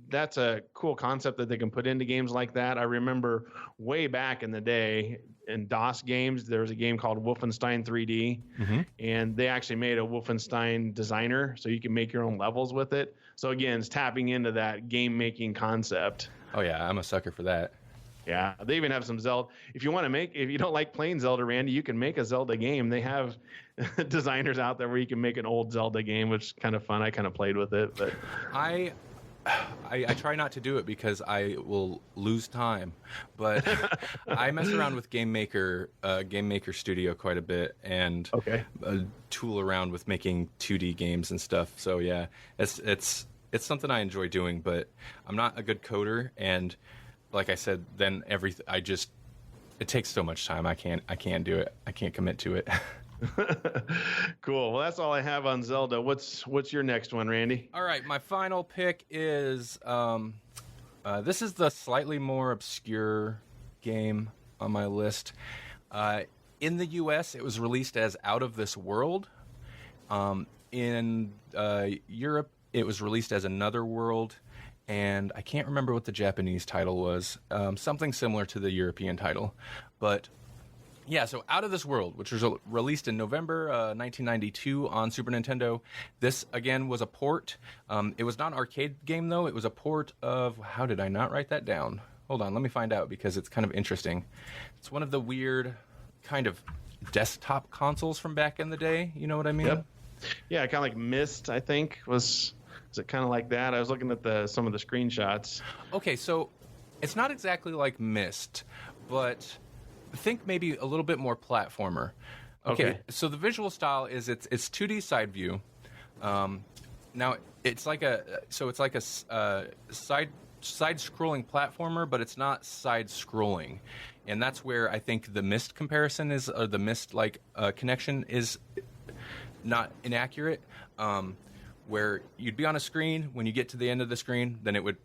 That's a cool concept that they can put into games like that. I remember way back in the day in DOS games, there was a game called Wolfenstein 3D, and they actually made a Wolfenstein designer, so you can make your own levels with it. So again, it's tapping into that game making concept. Oh yeah, I'm a sucker for that. Yeah, they even have some Zelda. If you don't like playing Zelda, Randy, you can make a Zelda game. They have designers out there where you can make an old Zelda game, which is kind of fun. I kind of played with it, but I try not to do it because I will lose time. But I mess around with Game Maker Studio quite a bit, and tool around with making 2D games and stuff. So yeah, it's something I enjoy doing, but I'm not a good coder, and like I said, then it takes so much time. I can't do it. I can't commit to it. Cool. Well, that's all I have on Zelda. What's your next one, Randy? All right, my final pick is this is the slightly more obscure game on my list. In the U.S., it was released as Out of This World. In Europe, it was released as Another World. And I can't remember what the Japanese title was. Something similar to the European title. But yeah, so Out of This World, which was released in November 1992 on Super Nintendo. This, again, was a port. It was not an arcade game, though. It was a port of... How did I not write that down? Hold on, let me find out, because it's kind of interesting. It's one of the weird kind of desktop consoles from back in the day. You know what I mean? Yep. Yeah, kind of like Myst, I think, was... Is it kind of like that? I was looking at some of the screenshots. Okay, so it's not exactly like Myst, but think maybe a little bit more platformer. Okay. So the visual style is it's 2D side view. Now it's like a side scrolling platformer, but it's not side scrolling, and that's where I think the Myst comparison is, or the Myst connection is not inaccurate. Where you'd be on a screen, when you get to the end of the screen, then it would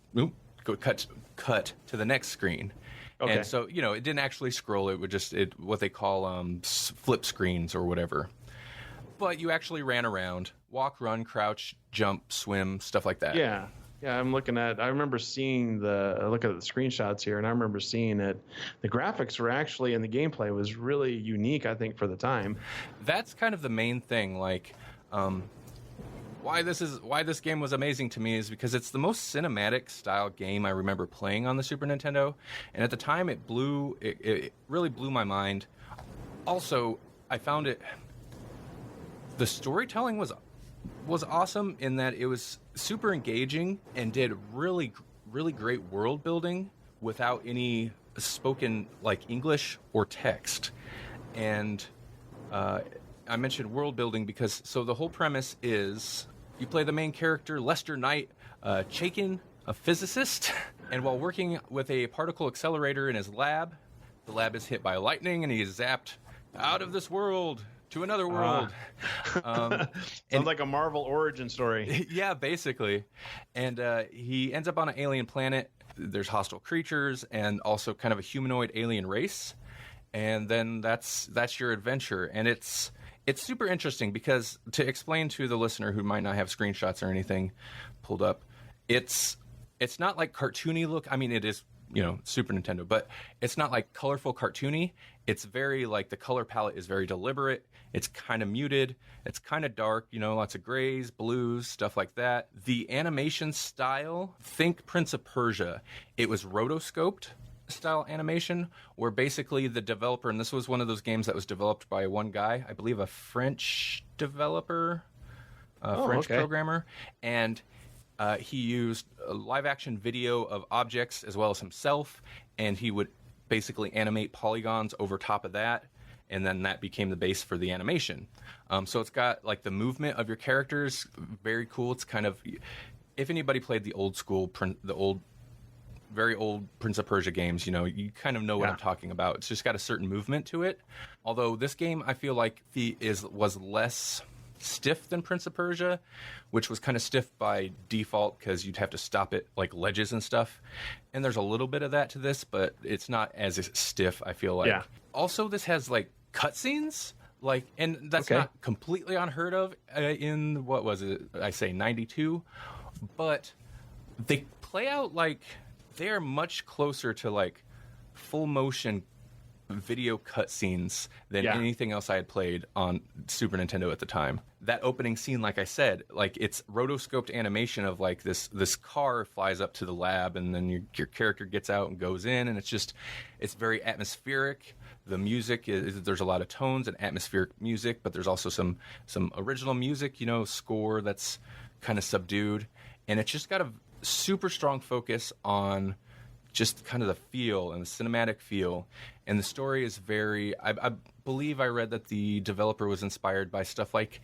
go cut to the next screen. Okay. And so, it didn't actually scroll. It would just what they call flip screens or whatever. But you actually ran around, walk, run, crouch, jump, swim, stuff like that. Yeah. Yeah, I remember seeing look at the screenshots here, and I remember seeing it. The graphics were actually, and the gameplay was really unique, I think, for the time. That's kind of the main thing, why this game was amazing to me is because it's the most cinematic style game I remember playing on the Super Nintendo, and at the time it really blew my mind. Also, I found the storytelling was awesome in that it was super engaging and did really, really great world building without any spoken English or text. And I mentioned world building because the whole premise is you play the main character, Lester Knight, Chaikin, a physicist, and while working with a particle accelerator in his lab, the lab is hit by lightning and he is zapped out of this world to another world. Sounds like a Marvel origin story. Yeah, basically. And he ends up on an alien planet. There's hostile creatures and also kind of a humanoid alien race. And then that's your adventure. And it's super interesting because, to explain to the listener who might not have screenshots or anything pulled up, it's not like cartoony look. I mean, it is, Super Nintendo, but it's not like colorful cartoony. It's very the color palette is very deliberate. It's kind of muted. It's kind of dark, lots of grays, blues, stuff like that. The animation style, think Prince of Persia. It was rotoscoped style animation, where basically the developer, and this was one of those games that was developed by one guy, I believe a French developer, French programmer, and he used a live action video of objects as well as himself, and he would basically animate polygons over top of that, and then that became the base for the animation. So it's got like the movement of your characters, very cool. It's kind of, if anybody played the very old Prince of Persia games, you kind of know what I'm talking about. It's just got a certain movement to it. Although this game, I feel like was less stiff than Prince of Persia, which was kind of stiff by default because you'd have to stop at like ledges and stuff. And there's a little bit of that to this, but it's not as stiff, I feel like. Yeah. Also, this has like cutscenes. And that's not completely unheard of in, what was it? I say 92. But they play out like they are much closer to like full motion video cutscenes than anything else I had played on Super Nintendo at the time. That opening scene, like I said, like it's rotoscoped animation of like this car flies up to the lab, and then your character gets out and goes in, and it's very atmospheric. The music there's a lot of tones and atmospheric music, but there's also some original music, score that's kind of subdued, and it's just got a super strong focus on just kind of the feel and the cinematic feel. And the story is very, I believe I read that the developer was inspired by stuff like,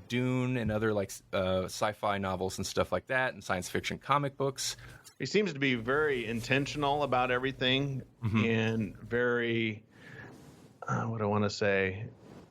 Dune and other like sci-fi novels and stuff like that, and science fiction comic books. He seems to be very intentional about everything, and very, what I want to say,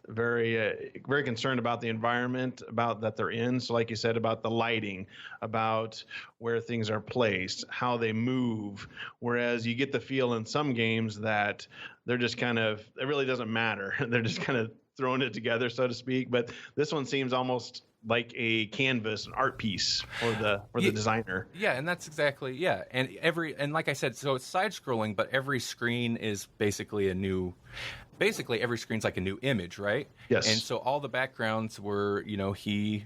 very very concerned about the environment that they're in. So like you said, about the lighting, about where things are placed, how they move, whereas you get the feel in some games that they're just kind of, it really doesn't matter. They're just kind of throwing it together, so to speak. But this one seems almost like a canvas, an art piece for the designer. Yeah, and that's exactly, yeah. And like I said, so it's side scrolling, but every screen is basically every screen's like a new image, right? Yes. And so all the backgrounds were, he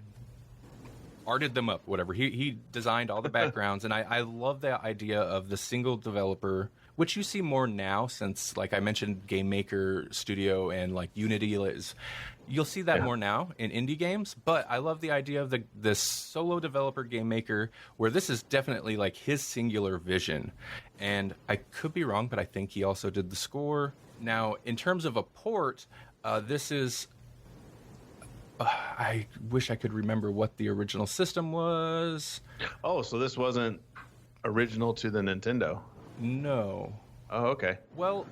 arted them up, whatever. He designed all the backgrounds, and I love that idea of the single developer, which you see more now since, like I mentioned, Game Maker Studio and like Unity you'll see that more now in indie games. But I love the idea of this solo developer game maker, where this is definitely like his singular vision. And I could be wrong, but I think he also did the score. Now, in terms of a port, this is... I wish I could remember what the original system was. Oh, so this wasn't original to the Nintendo? No. Oh, okay. Well,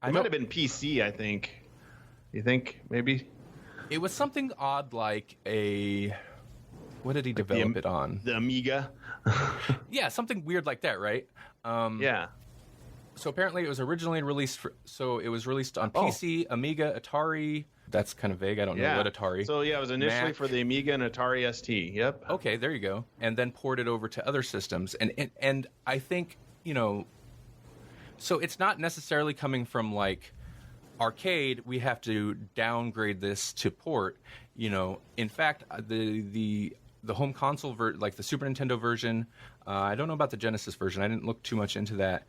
it might have been PC, I think. You think, maybe? It was something odd like what did he develop it on? The Amiga? Yeah, something weird like that, right? Yeah. So apparently it was originally released it was released on PC, Amiga, Atari. That's kind of vague. I don't know what Atari. So yeah, it was initially for the Amiga and Atari ST. Yep. Okay, there you go. And then ported over to other systems. And I think, so it's not necessarily coming from like arcade, we have to downgrade this to port. In fact, the home console like the Super Nintendo version, I don't know about the Genesis version. I didn't look too much into that.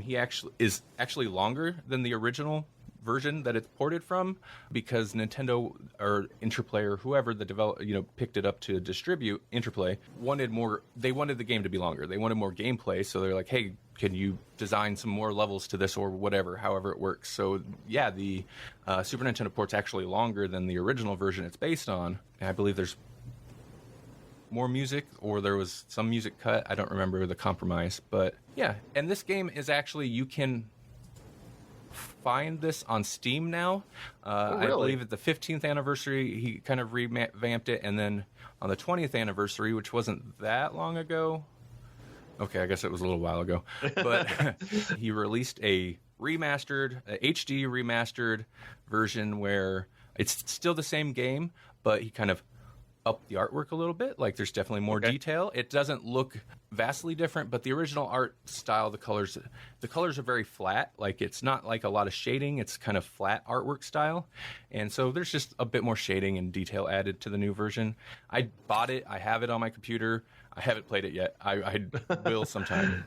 He is actually longer than the original version that it's ported from, because Nintendo or Interplay or whoever the developer picked it up to distribute, Interplay wanted the game to be longer. They wanted more gameplay, so they're like, hey, can you design some more levels to this or whatever, however it works. So yeah, the Super Nintendo port's actually longer than the original version it's based on. And I believe there's more music, or there was some music cut. I don't remember the compromise, but yeah. And this game is actually, you can find this on Steam now. Really? I believe at the 15th anniversary, he kind of revamped it, and then on the 20th anniversary, which wasn't that long ago. Okay, I guess it was a little while ago, but he released a HD remastered version where it's still the same game, but he kind of upped the artwork a little bit. Like, there's definitely more detail. It doesn't look vastly different, but the original art style, the colors are very flat. Like, it's not like a lot of shading. It's kind of flat artwork style. And so there's just a bit more shading and detail added to the new version. I bought it. I have it on my computer. I haven't played it yet. I will sometime.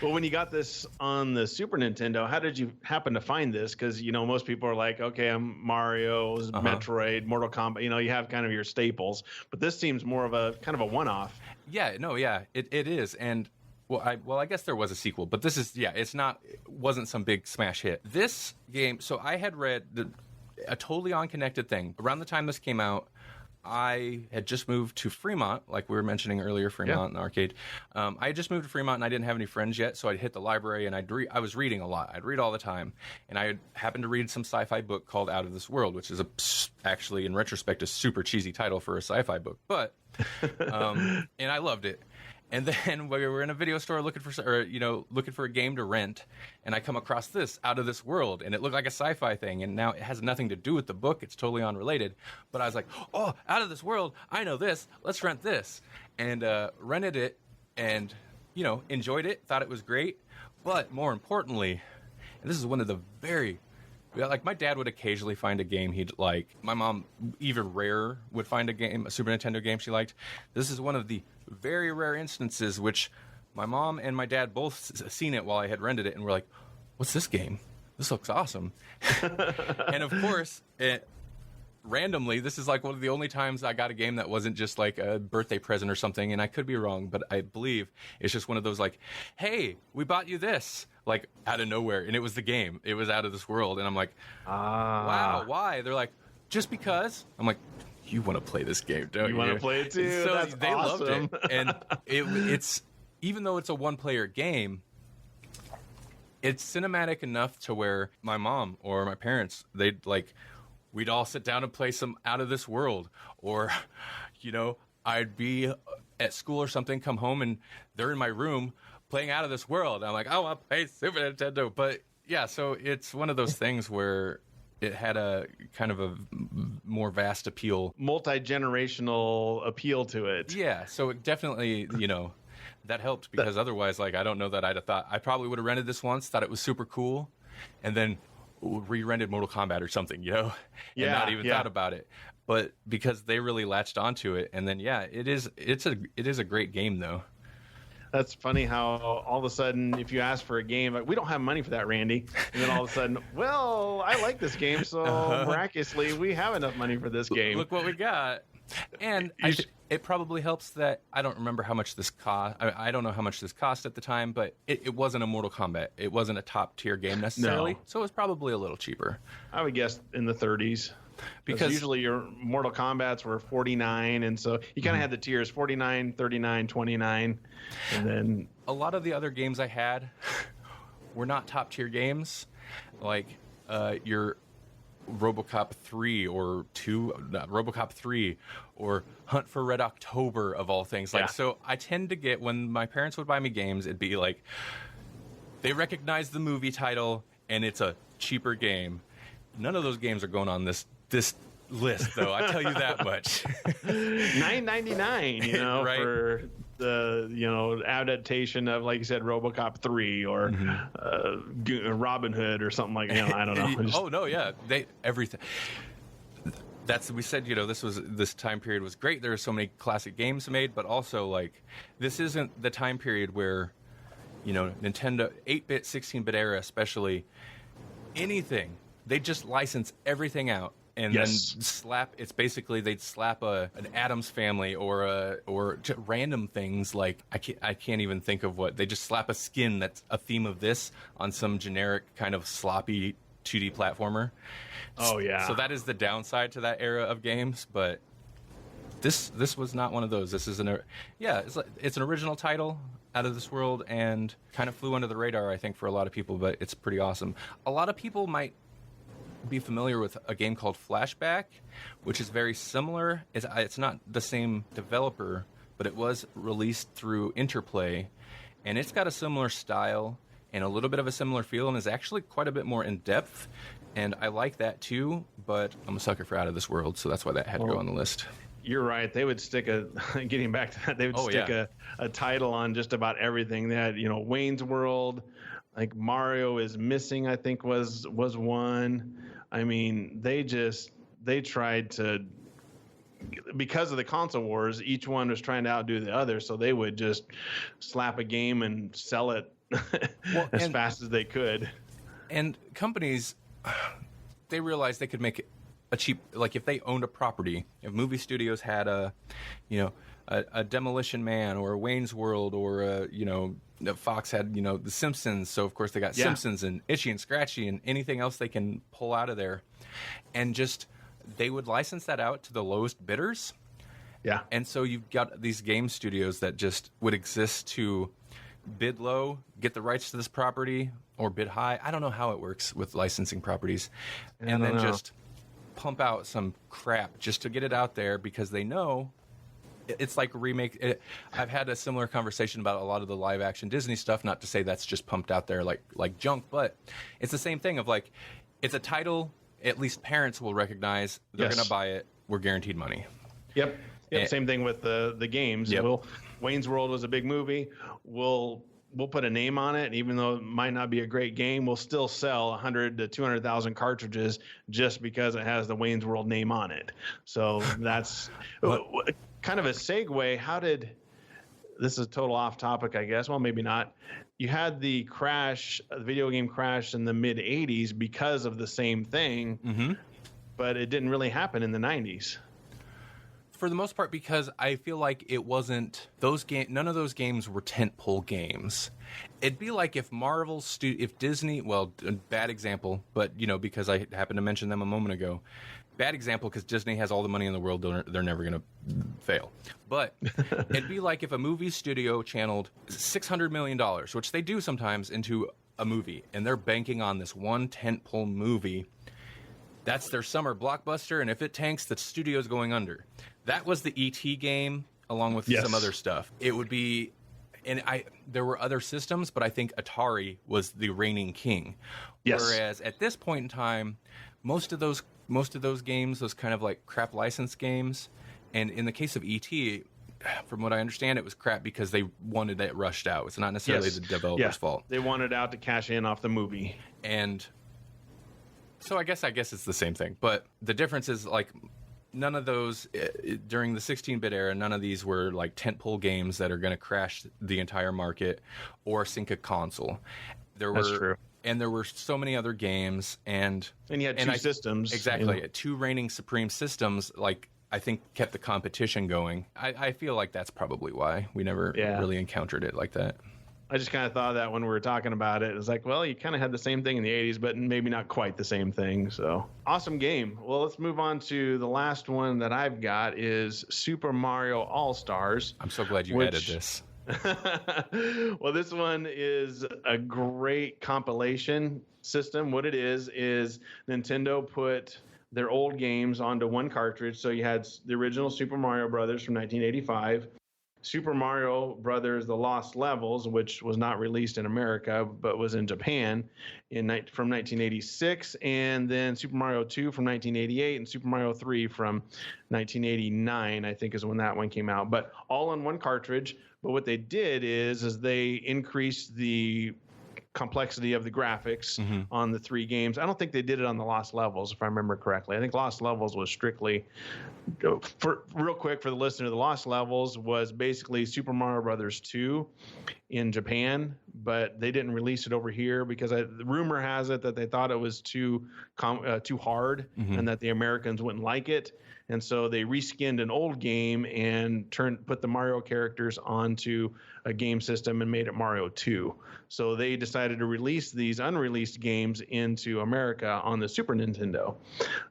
Well, when you got this on the Super Nintendo, how did you happen to find this? Because, most people are like, okay, I'm Mario's, Metroid, Mortal Kombat. You have kind of your staples. But this seems more of a kind of a one-off. Yeah, no, yeah, it is. And Well, I guess there was a sequel, but this is, it wasn't some big smash hit. This game, so I had read a totally unconnected thing. Around the time this came out, I had just moved to Fremont, like we were mentioning earlier, Fremont and the arcade. I had just moved to Fremont, and I didn't have any friends yet, so I'd hit the library, and I was reading a lot. I'd read all the time, and I happened to read some sci-fi book called Out of This World, which is actually, in retrospect, a super cheesy title for a sci-fi book, but and I loved it. And then we were in a video store looking for a game to rent, and I come across this Out of This World, and it looked like a sci-fi thing, and now it has nothing to do with the book. It's totally unrelated. But I was like, oh, Out of This World, I know this. Let's rent this. And rented it and, enjoyed it, thought it was great. But more importantly, and this is one of the my dad would occasionally find a game he'd like. My mom, even rarer, would find a Super Nintendo game she liked. This is one of the very rare instances which my mom and my dad both seen it while I had rented it and were like, what's this game? This looks awesome. And of course, randomly, this is like one of the only times I got a game that wasn't just like a birthday present or something, and I could be wrong, but I believe it's just one of those like, hey, we bought you this, like out of nowhere, and it was the game. It was Out of This World, and I'm like, wow, why? They're like, just because. I'm like, you want to play this game, don't you? You want to play it too? So That's they awesome. loved it, and it's even though it's a one-player game, it's cinematic enough to where my mom or my parents, we'd all sit down and play some Out of This World, or I'd be at school or something, come home, and they're in my room playing Out of This World. I'm like, I want to play Super Nintendo. But yeah, so it's one of those things where it had a kind of a more vast appeal. Multi-generational appeal to it. Yeah, so it definitely, that helped, because otherwise, I don't know that I'd have thought. I probably would have rented this once, thought it was super cool, and then re-rented Mortal Kombat or something, and not even thought about it. But because they really latched onto it, and then it is a great game though. That's funny how all of a sudden, if you ask for a game, we don't have money for that, Randy. And then all of a sudden, well, I like this game, so miraculously, we have enough money for this game. Look what we got. And it probably helps that I don't remember how much this cost. I don't know how much this cost at the time, but it wasn't a Mortal Kombat. It wasn't a top-tier game necessarily, so it was probably a little cheaper. I would guess in the 30s. Because usually your Mortal Kombats were 49, and so you kind of had the tiers 49, 39, 29, and then a lot of the other games I had were not top tier games, like your RoboCop 3 or RoboCop 3 or Hunt for Red October of all things. So I tend to get, when my parents would buy me games, it'd be like they recognize the movie title and it's a cheaper game. None of those games are going on this list, though. I tell you that much. $9.99, right? For the adaptation of, like you said, RoboCop 3 or Robin Hood or something like that. I don't know. Oh no, yeah, everything. We said this time period was great. There were so many classic games made, but also this isn't the time period where Nintendo 8-bit, 16-bit era, especially anything. They just license everything out and then slap. It's basically they'd slap an Addams Family or just random things like I can't even think of what they just slap a skin that's a theme of this on some generic kind of sloppy 2D platformer. Oh yeah. So that is the downside to that era of games, but this was not one of those. This is it's an original title, Out of This World, and kind of flew under the radar, I think, for a lot of people, but it's pretty awesome. A lot of people might be familiar with a game called Flashback, which is very similar. It's not the same developer, but it was released through Interplay, and it's got a similar style and a little bit of a similar feel, and is actually quite a bit more in depth, and I like that too, but I'm a sucker for Out of This World, so that's why that had to go on the list. You're right. They would stick getting back to that, they would stick a title on just about everything. They had, Wayne's World, like Mario is Missing, I think was one. I mean, they tried to, because of the console wars, each one was trying to outdo the other, so they would just slap a game and sell it as fast as they could. And companies, they realized they could make a cheap, if they owned a property, if movie studios had a Demolition Man or a Wayne's World or Fox had The Simpsons, so of course they got Simpsons and Itchy and Scratchy and anything else they can pull out of there, and just they would license that out to the lowest bidders. Yeah, and so you've got these game studios that just would exist to bid low, get the rights to this property, or bid high. I don't know how it works with licensing properties, and then just pump out some crap just to get it out there because they know it's like remake. I've had a similar conversation about a lot of the live action Disney stuff. Not to say that's just pumped out there like junk, but it's the same thing of like, it's a title at least parents will recognize. They're going to buy it. We're guaranteed money. Yep. Same thing with the games. Yep. Wayne's World was a big movie. We'll put a name on it, even though it might not be a great game. We'll still sell 100 to 200,000 cartridges just because it has the Wayne's World name on it. So that's kind of a segue. This is a total off topic, I guess. Well, maybe not. You had the video game crash in the mid 80s because of the same thing, but it didn't really happen in the 90s. For the most part, because I feel like it wasn't none of those games were tentpole games. It'd be like if if Disney, well, bad example, but because I happened to mention them a moment ago, bad example because Disney has all the money in the world, they're never going to fail. But it'd be like if a movie studio channeled $600 million, which they do sometimes, into a movie, and they're banking on this one tentpole movie. That's their summer blockbuster, and if it tanks, the studio's going under. That was the E.T. game, along with some other stuff. It would be, and there were other systems, but I think Atari was the reigning king. Yes. Whereas at this point in time, most of those games, those kind of like crap license games, and in the case of E.T., from what I understand, it was crap because they wanted it rushed out. It's not necessarily the developer's fault. They wanted out to cash in off the movie. And so I guess it's the same thing. But the difference is, like, none of those, during the 16-bit era, none of these were like tentpole games that are going to crash the entire market or sink a console. That's true. And there were so many other games. And you had two systems. Exactly. Two reigning supreme systems, like, I think kept the competition going. I feel like that's probably why we never really encountered it like that. I just kind of thought of that when we were talking about it. It was like, well, you kind of had the same thing in the 80s, but maybe not quite the same thing. So awesome game. Well, let's move on to the last one that I've got is Super Mario All-Stars. I'm so glad you added this. Well, this one is a great compilation system. What it is Nintendo put their old games onto one cartridge. So you had the original Super Mario Brothers from 1985. Super Mario Brothers: The Lost Levels, which was not released in America but was in Japan from 1986, and then Super Mario 2 from 1988 and Super Mario 3 from 1989, I think is when that one came out, but all on one cartridge. But what they did is they increased the complexity of the graphics on the three games. I don't think they did it on the Lost Levels, if I remember correctly. I think Lost Levels was strictly, real quick for the listener, the Lost Levels was basically Super Mario Brothers 2 in Japan, but they didn't release it over here because the rumor has it that they thought it was too hard and that the Americans wouldn't like it. And so they reskinned an old game and put the Mario characters onto a game system and made it Mario 2. So they decided to release these unreleased games into America on the Super Nintendo.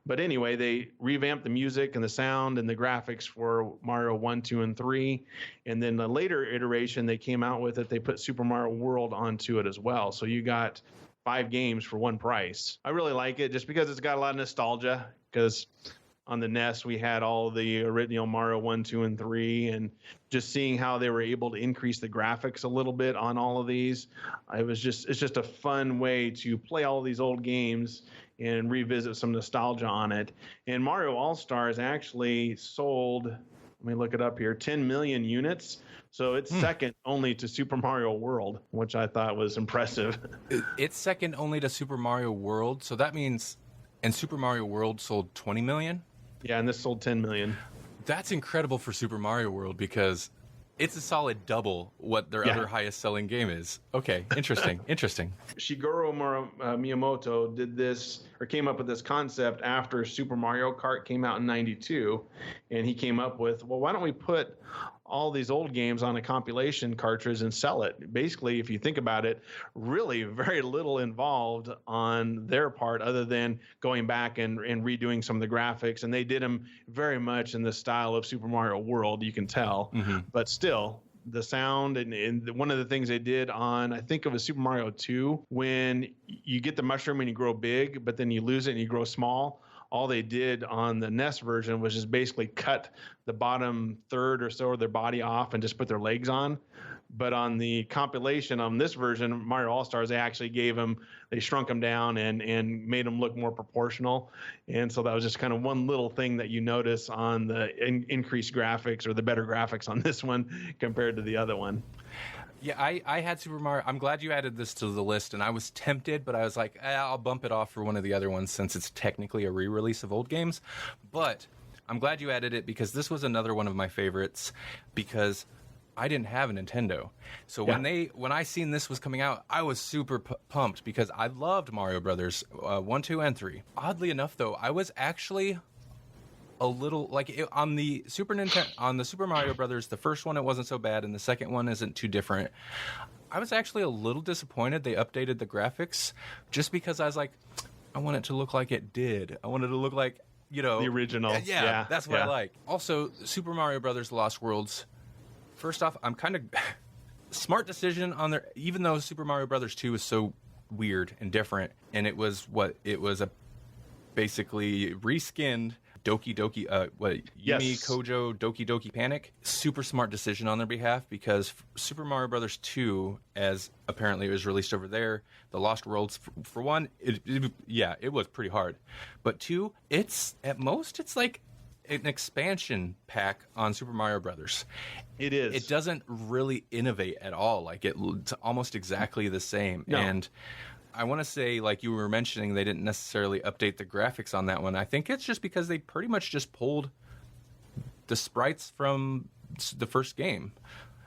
But anyway, they revamped the music and the sound and the graphics for Mario 1, 2, and 3. And then the later iteration they came out with it, they put Super Mario World onto it as well. So you got 5 games for one price. I really like it just because it's got a lot of nostalgia, because on the NES, we had all the original Mario 1, 2, and 3, and just seeing how they were able to increase the graphics a little bit on all of these. It's just a fun way to play all of these old games and revisit some nostalgia on it. And Mario All-Stars actually sold, let me look it up here, 10 million units. So it's second only to Super Mario World, which I thought was impressive. It's second only to Super Mario World. So that means, and Super Mario World sold 20 million? Yeah, and this sold 10 million. That's incredible for Super Mario World because it's a solid double what their other highest selling game is. Okay, interesting. Shigeru Miyamoto did this, or came up with this concept after Super Mario Kart came out in 92, and he came up with, well, why don't we put all these old games on a compilation cartridge and sell it. Basically, if you think about it, really very little involved on their part other than going back and redoing some of the graphics. And they did them very much in the style of Super Mario World, you can tell. But still, the sound and one of the things they did on, I think it was Super Mario 2, when you get the mushroom and you grow big, but then you lose it and you grow small. All they did on the NES version was just basically cut the bottom third or so of their body off and just put their legs on. But on the compilation on this version, Mario All-Stars, they shrunk them down and made them look more proportional. And so that was just kind of one little thing that you notice on the increased graphics or the better graphics on this one compared to the other one. Yeah, I had Super Mario. I'm glad you added this to the list, and I was tempted, but I was like, I'll bump it off for one of the other ones since it's technically a re-release of old games. But I'm glad you added it because this was another one of my favorites because I didn't have a Nintendo. So when I seen this was coming out, I was super pumped because I loved Mario Brothers 1, 2, and 3. Oddly enough, though, I was actually a little on the Super Mario Brothers, the first one it wasn't so bad, and the second one isn't too different. I was actually a little disappointed they updated the graphics, just because I was like, I want it to look like it did. I wanted to look like the original. Yeah, that's what I like. Also, Super Mario Brothers: Lost Worlds. First off, I'm kind of smart decision on their. Even though Super Mario Brothers 2 is so weird and different, and it was a basically reskinned Doki Doki, Yumi Kojo Doki Doki Panic. Super smart decision on their behalf because Super Mario Brothers 2, as apparently it was released over there, the Lost Worlds, for one, it was pretty hard. But two, it's like an expansion pack on Super Mario Brothers. It is. It doesn't really innovate at all. Like it's almost exactly the same. No. And I want to say, like you were mentioning, they didn't necessarily update the graphics on that one. I think it's just because they pretty much just pulled the sprites from the first game.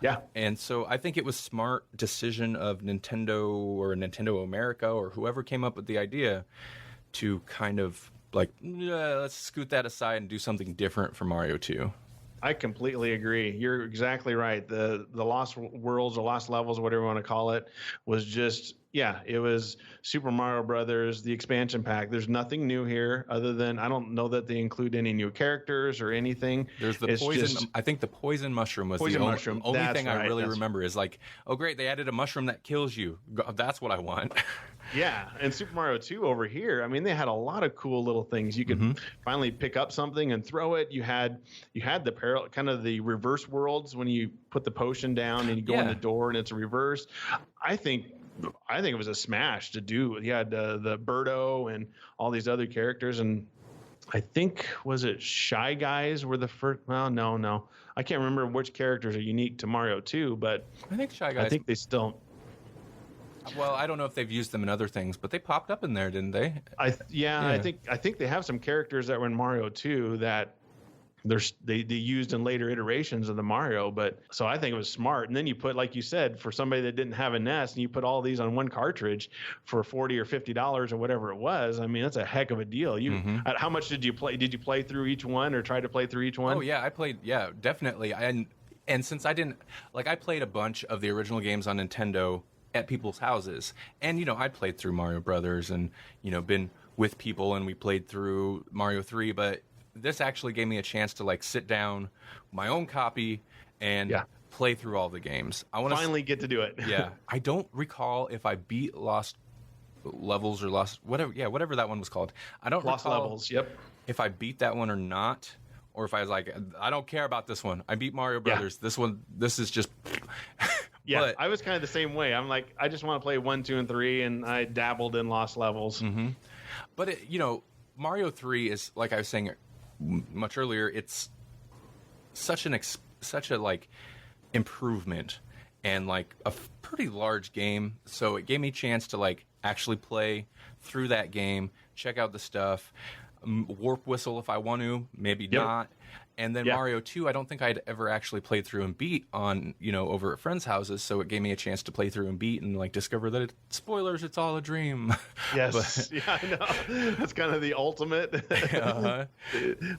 Yeah. And so I think it was smart decision of Nintendo or Nintendo America or whoever came up with the idea to kind of let's scoot that aside and do something different for Mario 2. I completely agree. You're exactly right. The Lost Worlds or Lost Levels, whatever you want to call it, was just, it was Super Mario Brothers, the expansion pack. There's nothing new here other than I don't know that they include any new characters or anything. There's the poison. I think the poison mushroom was the only thing I really remember is like, oh, great, they added a mushroom that kills you. That's what I want. Yeah, and Super Mario 2 over here, I mean, they had a lot of cool little things. You could finally pick up something and throw it. You had the kind of the reverse worlds when you put the potion down and you go in the door and it's a reverse. I think it was a smash to do. You had the Birdo and all these other characters, and I think, was it Shy Guys were the first? Well, no. I can't remember which characters are unique to Mario 2, but I think Shy Guys. I think they still. Well, I don't know if they've used them in other things, but they popped up in there, didn't they? I think they have some characters that were in Mario 2 that they used in later iterations of the Mario, but so I think it was smart. And then you put, like you said, for somebody that didn't have a NES, and you put all these on one cartridge for $40 or $50 or whatever it was. I mean, that's a heck of a deal. How much did you play? Did you play through each one or try to play through each one? Oh yeah, I played. Yeah, definitely. And since I didn't I played a bunch of the original games on Nintendo at people's houses, and I'd played through Mario Brothers and been with people and we played through Mario 3, but this actually gave me a chance to sit down my own copy and play through all the games. I want to finally get to do it. Yeah, I don't recall if I beat Lost Levels or Lost whatever that one was called. I don't Lost recall Levels. Yep. If I beat that one or not, or if I was like, I don't care about this one. I beat Mario Brothers. This is just. Yeah, but, I was kind of the same way. I'm like, I just want to play 1, 2, and 3, and I dabbled in Lost Levels. Mm-hmm. But Mario 3 is, like I was saying much earlier, it's such a improvement and a pretty large game. So it gave me a chance to actually play through that game, check out the stuff. Warp Whistle if I want to, maybe not. And then Mario 2, I don't think I'd ever actually played through and beat on, over at friends' houses. So it gave me a chance to play through and beat and discover that spoilers, it's all a dream. Yes. Yeah, I know. That's kind of the ultimate. Uh-huh.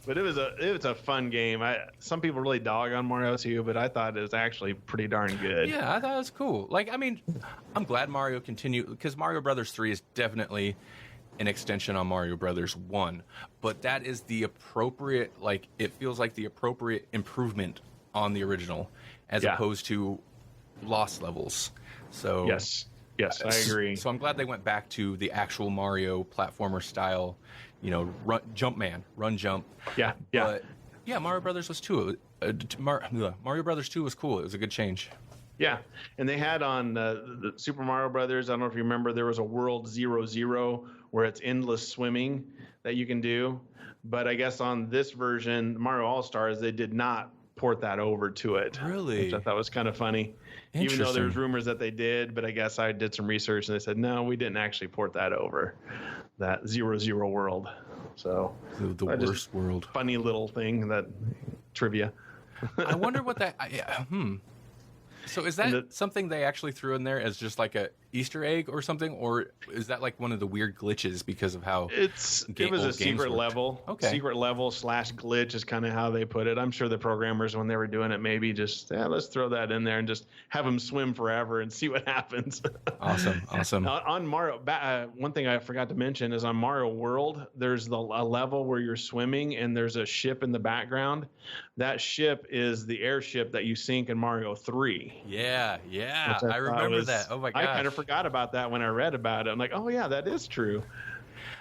But it was a fun game. Some people really dog on Mario 2, but I thought it was actually pretty darn good. Yeah, I thought it was cool. I'm glad Mario continued, because Mario Brothers 3 is definitely an extension on Mario Brothers 1, but that is the appropriate, it feels like the appropriate improvement on the original, as opposed to lost levels. So yes, I agree. So I'm glad they went back to the actual Mario platformer style, run jump. Yeah. But yeah, Mario Brothers was too. Mario Brothers 2 was cool. It was a good change. Yeah, and they had on the Super Mario Brothers, I don't know if you remember, there was a World 0-0 where it's endless swimming that you can do. But I guess on this version, Mario All-Stars, they did not port that over to it. Really? Which I thought was kind of funny. Even though there was rumors that they did, but I guess I did some research and they said, no, we didn't actually port that over, that 0-0 world. So the worst world. Funny little thing, that trivia. I wonder what that... So is that something they actually threw in there as just like a Easter egg or something, or is that one of the weird glitches because of how it was a secret level? Okay. Secret level / glitch is kind of how they put it. I'm sure the programmers, when they were doing it, maybe just let's throw that in there and just have them swim forever and see what happens. Awesome. On Mario, one thing I forgot to mention is on Mario World, there's a level where you're swimming and there's a ship in the background. That ship is the airship that you sink in Mario 3. Yeah. I remember that. Oh my gosh. I kind of forgot about that when I read about it. I'm like, oh yeah, that is true.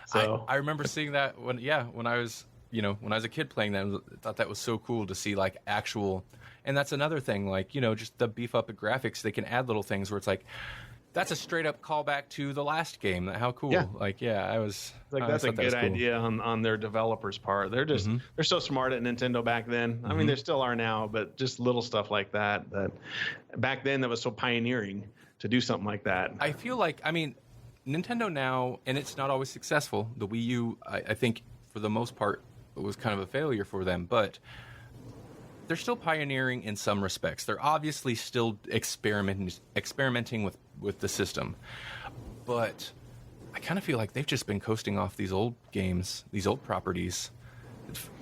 So I remember seeing that when I was a kid playing that. I thought that was so cool to see actual, and that's another thing, just the beef up of graphics. They can add little things where it's that's a straight up callback to the last game. How cool. Yeah. I was that's a good idea on their developers' part. They're just they're so smart at Nintendo back then. I mean, they still are now, but just little stuff like that back then that was so pioneering to do something like that. I feel Nintendo now, and it's not always successful. The Wii U, I think, for the most part, it was kind of a failure for them, but they're still pioneering in some respects. They're obviously still experimenting with the system, but I kind of feel like they've just been coasting off these old games, these old properties,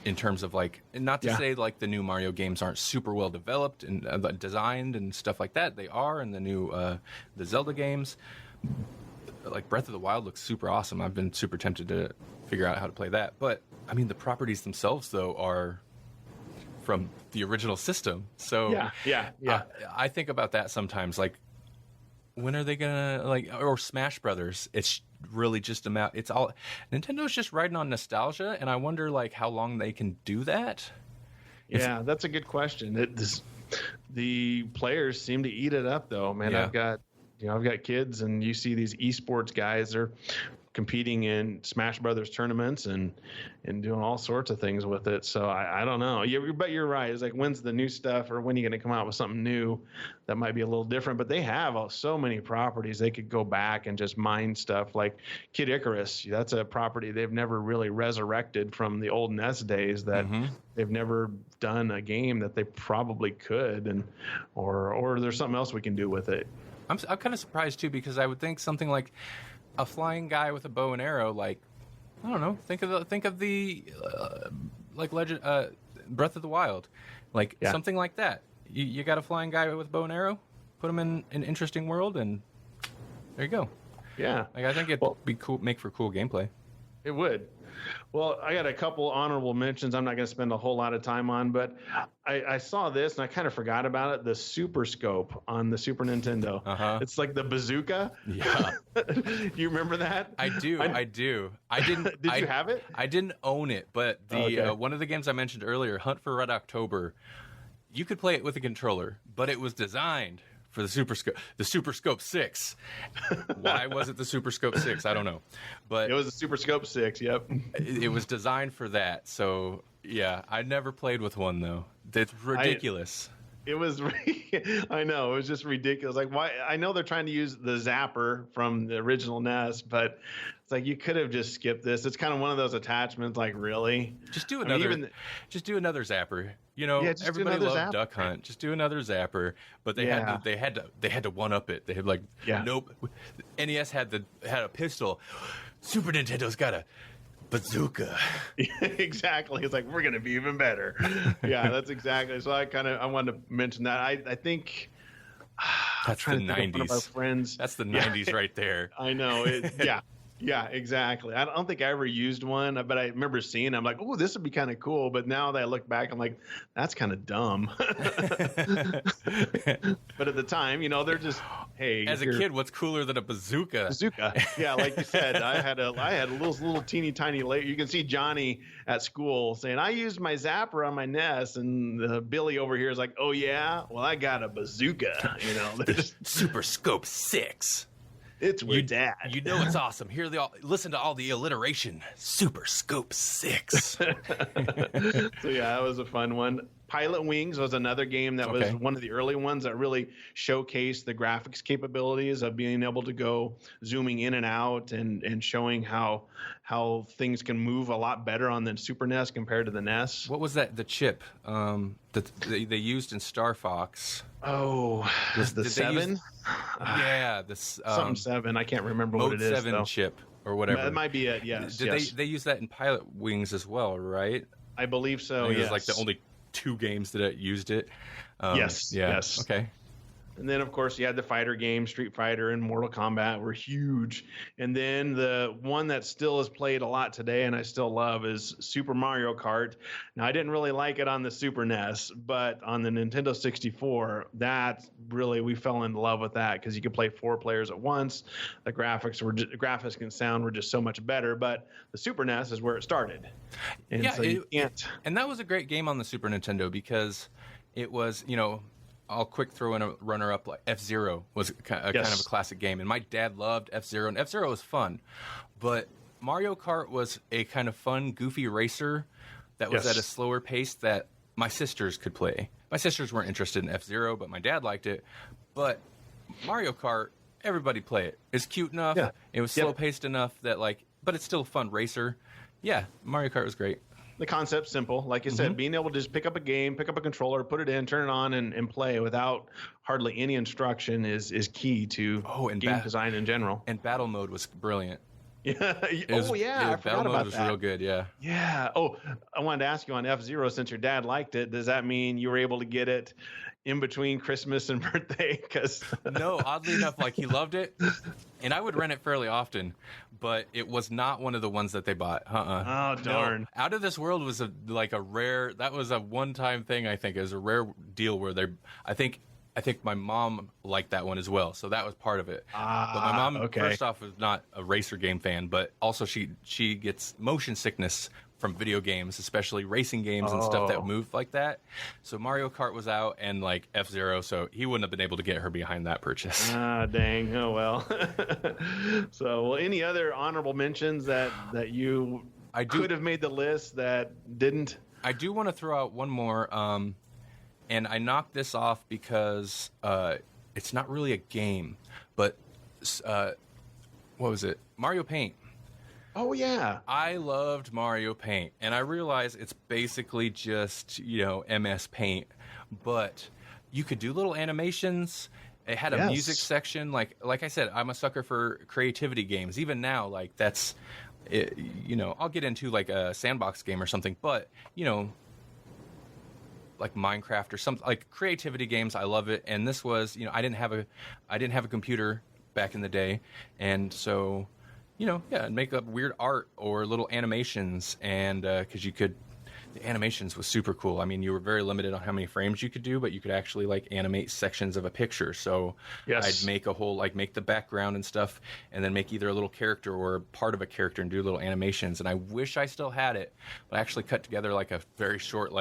in terms of not to say the new Mario games aren't super well developed and designed and stuff like that. They are, and the new the Zelda games, Breath of the Wild looks super awesome. I've been super tempted to figure out how to play that. But the properties themselves though are from the original system. So yeah. I think about that sometimes. When are they gonna or Smash Brothers? It's really just it's all Nintendo's just riding on nostalgia, and I wonder how long they can do that. Yeah, that's a good question. The players seem to eat it up, though. Man, Yeah. I've got kids, and you see these esports guys are competing in Smash Brothers tournaments and doing all sorts of things with it. So I don't know. But you're right. It's when's the new stuff, or when are you going to come out with something new that might be a little different? But they have so many properties. They could go back and just mine stuff like Kid Icarus. That's a property they've never really resurrected from the old NES days that they've never done a game that they probably could, or there's something else we can do with it. I'm kind of surprised too, because I would think something like a flying guy with a bow and arrow, I don't know. Think of the Legend, Breath of the Wild, something like that. You got a flying guy with a bow and arrow, put him in an interesting world, and there you go. Yeah, I think it'd be cool, make for cool gameplay. It would. Well, I got a couple honorable mentions I'm not going to spend a whole lot of time on, but I saw this and I kind of forgot about it. The Super Scope on the Super Nintendo. It's like the bazooka. Yeah. You remember that? I do. I didn't. Did you have it? I didn't own it, but one of the games I mentioned earlier, Hunt for Red October, you could play it with a controller, but it was designed for the Super Scope 6. Why was it the Super Scope 6? I don't know. But it was the Super Scope 6, yep. It was designed for that. So, yeah, I never played with one, though. That's ridiculous. It was, I know, it was just ridiculous. Like, why? I know they're trying to use the zapper from the original NES, but it's like you could have just skipped this. It's kind of one of those attachments. Like, really? Just do another. Just do another zapper. You know, Yeah, everybody loved Duck Hunt. Just do another zapper. But they had to one up it. They had like, nope. NES had a pistol. Super Nintendo's got a bazooka. Exactly. It's like, we're going to be even better. Yeah, that's exactly. So I wanted to mention that. I think that's the 90s. One of our friends. That's the 90s right there. I know. Yeah, exactly. I don't think I ever used one, but I remember seeing. I'm like, oh, this would be kind of cool. But now that I look back, I'm like, that's kind of dumb. But at the time, you know, they're just, hey. As a kid, what's cooler than a bazooka? Bazooka. Yeah, like you said, I had a little teeny tiny. You can see Johnny at school saying, I used my zapper on my NES, and Billy over here is like, oh yeah, well I got a bazooka. You know, they're just Super Scope 6. It's with Dad. You know it's awesome. Listen to all the alliteration. Super Scope 6. So yeah, that was a fun one. Pilot Wings was another game that was one of the early ones that really showcased the graphics capabilities of being able to go zooming in and out and showing how things can move a lot better on the Super NES compared to the NES. What was that? The chip that they used in Star Fox. Oh, the 7? Something 7. I can't remember Mode what it is. 7 chip or whatever. That might be it. Yes. They use that in Pilot Wings as well, right? I believe so. It was like the only 2 games that used it. Yes. Yeah. Yes. Okay. And then, of course, you had the fighter games, Street Fighter and Mortal Kombat were huge. And then the one that still is played a lot today and I still love is Super Mario Kart. Now, I didn't really like it on the Super NES, but on the Nintendo 64, we fell in love with that because you could play 4 players at once. The graphics and sound were just so much better. But the Super NES is where it started. And and that was a great game on the Super Nintendo because it was, you know, I'll quick throw in a runner-up. Like F-Zero was kind of a classic game, and my dad loved F-Zero, and F-Zero was fun. But Mario Kart was a kind of fun, goofy racer that was at a slower pace that my sisters could play. My sisters weren't interested in F-Zero, but my dad liked it. But Mario Kart, everybody play it. It's cute enough. Yeah. It was slow-paced enough that, but it's still a fun racer. Yeah, Mario Kart was great. The concept's simple. Like you said, being able to just pick up a game, pick up a controller, put it in, turn it on, and play without hardly any instruction is key to game design in general. And battle mode was brilliant. Yeah. I forgot battle mode about was that. real good, yeah. Yeah. Oh, I wanted to ask you on F-Zero, since your dad liked it, does that mean you were able to get it in between Christmas and birthday? No, oddly enough, he loved it, and I would rent it fairly often, but it was not one of the ones that they bought. Oh, darn. No. Out of This World was a rare, that was a one-time thing, I think. It was a rare deal where I think my mom liked that one as well, so that was part of it. But my mom, first off, was not a racer game fan, but also she gets motion sickness from video games, especially racing games and stuff that move like that. So Mario Kart was out and F-Zero, so he wouldn't have been able to get her behind that purchase. Dang. Oh, well. So, any other honorable mentions that you could have made the list that didn't? I do want to throw out one more, and I knocked this off because it's not really a game, but what was it? Mario Paint. Oh, yeah. I loved Mario Paint, and I realize it's basically just, MS Paint, but you could do little animations. It had a music section. Like I said, I'm a sucker for creativity games. Even now, that's, I'll get into a sandbox game or something, but, like Minecraft or something, creativity games, I love it. And this was, I didn't have a computer back in the day, and so make up weird art or little animations, and because the animations was super cool. I mean, you were very limited on how many frames you could do, but you could actually animate sections of a picture. So I'd make a whole, make the background and stuff, and then make either a little character or part of a character and do little animations. And I wish I still had it, but I actually cut together a very short,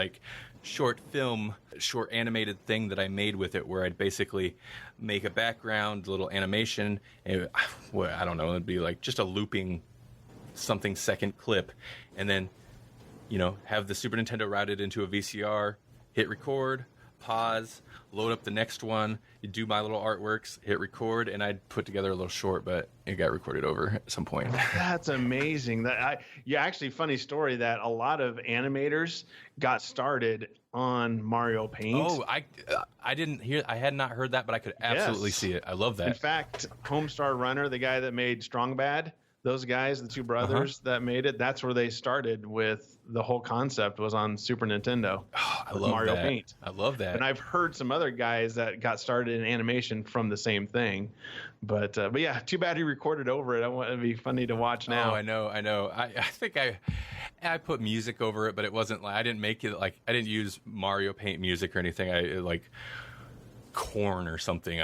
short film, short animated thing that I made with it, where I'd basically make a background, a little animation, and I don't know, it'd be just a looping something second clip, and then have the Super Nintendo routed into a VCR, hit record, pause, load up the next one, you do my little artworks, hit record, and I'd put together a little short, but it got recorded over at some point. That's amazing. Actually, funny story that a lot of animators got started on Mario Paint. Oh, I had not heard that, but I could absolutely see it. I love that. In fact, Homestar Runner, the guy that made Strong Bad, those guys, the two brothers that made it, that's where they started with the whole concept was on Super Nintendo. Oh, I love Mario that. Paint. I love that. And I've heard some other guys that got started in animation from the same thing. But yeah, too bad he recorded over it. I want it to be funny to watch now. Oh, I know. I think I put music over it, but it wasn't like I didn't make it like I didn't use Mario Paint music or anything. I like Corn or something.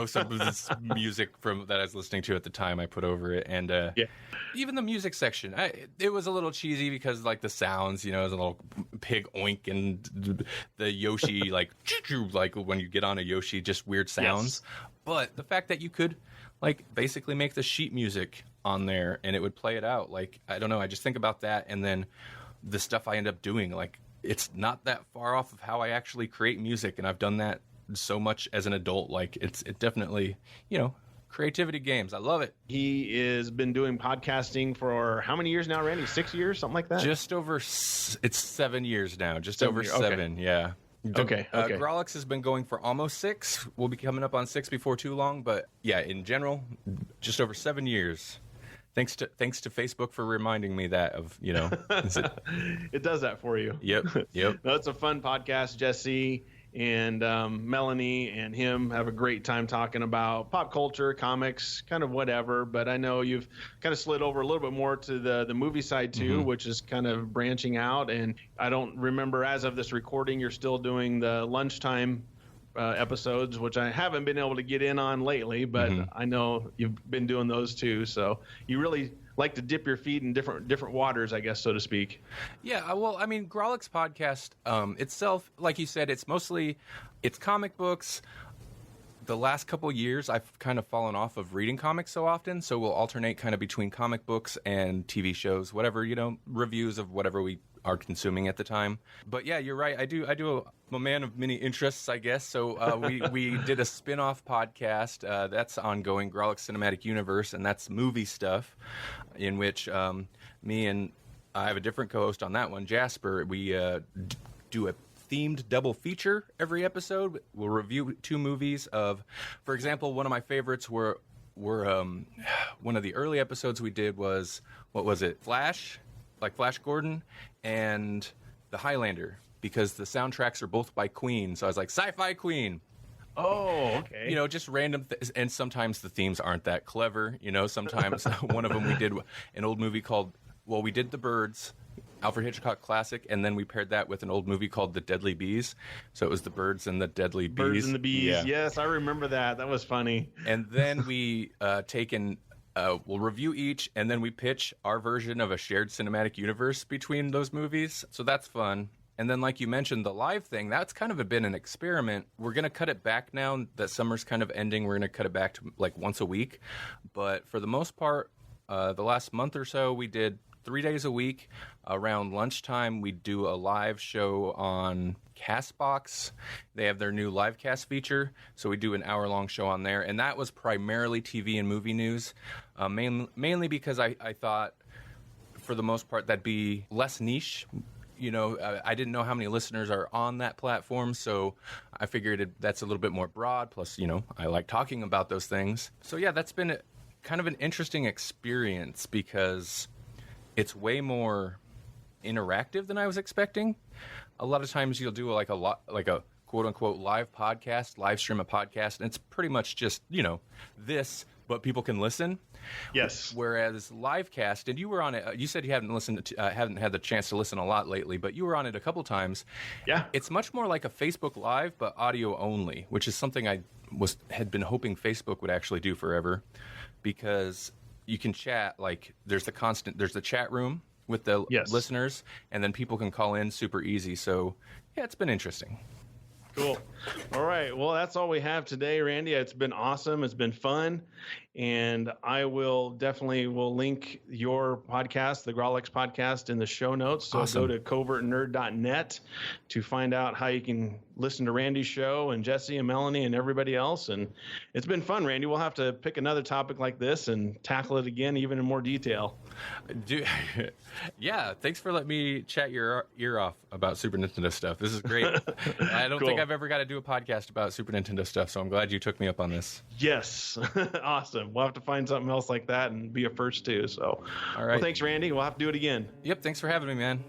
Some of this music from that I was listening to at the time I put over it, and even the music section, it was a little cheesy because like the sounds, there's a little pig oink and the Yoshi like when you get on a Yoshi, just weird sounds. Yes. But the fact that you could like basically make the sheet music on there and it would play it out, like I don't know, I just think about that, and then the stuff I end up doing, like it's not that far off of how I actually create music, and I've done that so much as an adult. Like it definitely, creativity games. I love it. He has been doing podcasting for how many years now, Randy? 6 years, something like that? Just over, it's 7 years now. Just over 7, yeah. Okay. Grawlix has been going for almost 6. We'll be coming up on 6 before too long, but yeah, in general, just over 7 years. Thanks to Facebook for reminding me that of, It does that for you. Yep. No, it's a fun podcast. Jesse and Melanie and him have a great time talking about pop culture, comics, kind of whatever. But I know you've kind of slid over a little bit more to the movie side too, which is kind of branching out. And I don't remember, as of this recording, you're still doing the lunchtime episodes, which I haven't been able to get in on lately, but I know you've been doing those too. So you really like to dip your feet in different waters, I guess, so to speak. Yeah, well, I mean, Grawlix Podcast itself, like you said, it's comic books. The last couple years, I've kind of fallen off of reading comics so often, so we'll alternate kind of between comic books and TV shows, whatever, reviews of whatever we are consuming at the time. But yeah, you're right. I'm a man of many interests, I guess. So we did a spin-off podcast that's ongoing, Grawlix Cinematic Universe, and that's movie stuff, in which me and I have a different co-host on that one, Jasper. We do a themed double feature every episode. We'll review 2 movies of, for example, one of my favorites were one of the early episodes we did was, what was it? Flash Gordon and The Highlander, because the soundtracks are both by Queen. So I was like, Sci-Fi Queen. Oh, okay. Just random and sometimes the themes aren't that clever. Sometimes one of them we did an old movie called, we did The Birds, Alfred Hitchcock classic, and then we paired that with an old movie called The Deadly Bees. So it was The Birds and the Deadly Bees. Birds and the Bees. Yeah. Yes, I remember that. That was funny. And then we we'll review each, and then we pitch our version of a shared cinematic universe between those movies. So that's fun. And then, like you mentioned, the live thing, that's kind of been an experiment. We're going to cut it back now that summer's kind of ending. We're going to cut it back to like once a week. But for the most part, the last month or so, we did 3 days a week. Around lunchtime, we do a live show on CastBox. They have their new live cast feature, so we do an hour-long show on there. And that was primarily TV and movie news, mainly because I thought, for the most part, that'd be less niche. I didn't know how many listeners are on that platform, so I figured that's a little bit more broad. Plus, I like talking about those things. So yeah, that's been kind of an interesting experience because it's way more interactive than I was expecting. A lot of times you'll do like a quote unquote live stream a podcast, and it's pretty much just, this, but people can listen. Yes. Whereas livecast, and you were on it, you said you haven't had the chance to listen a lot lately, but you were on it a couple times. Yeah. It's much more like a Facebook Live, but audio only, which is something I had been hoping Facebook would actually do forever, because you can chat, like there's the chat room with the listeners, and then people can call in super easy. So yeah, it's been interesting. Cool. All right. Well, that's all we have today, Randy. It's been awesome. It's been fun. And I will link your podcast, the Grawlix Podcast, in the show notes. So awesome. Go to covertnerd.net to find out how you can listen to Randy's show and Jesse and Melanie and everybody else. And it's been fun, Randy. We'll have to pick another topic like this and tackle it again, even in more detail. Yeah, thanks for letting me chat your ear off about Super Nintendo stuff. This is great. I don't think I've ever got to do a podcast about Super Nintendo stuff, so I'm glad you took me up on this. Yes. Awesome. We'll have to find something else like that and be a first too. So, all right. Well, thanks, Randy. We'll have to do it again. Yep, thanks for having me, man.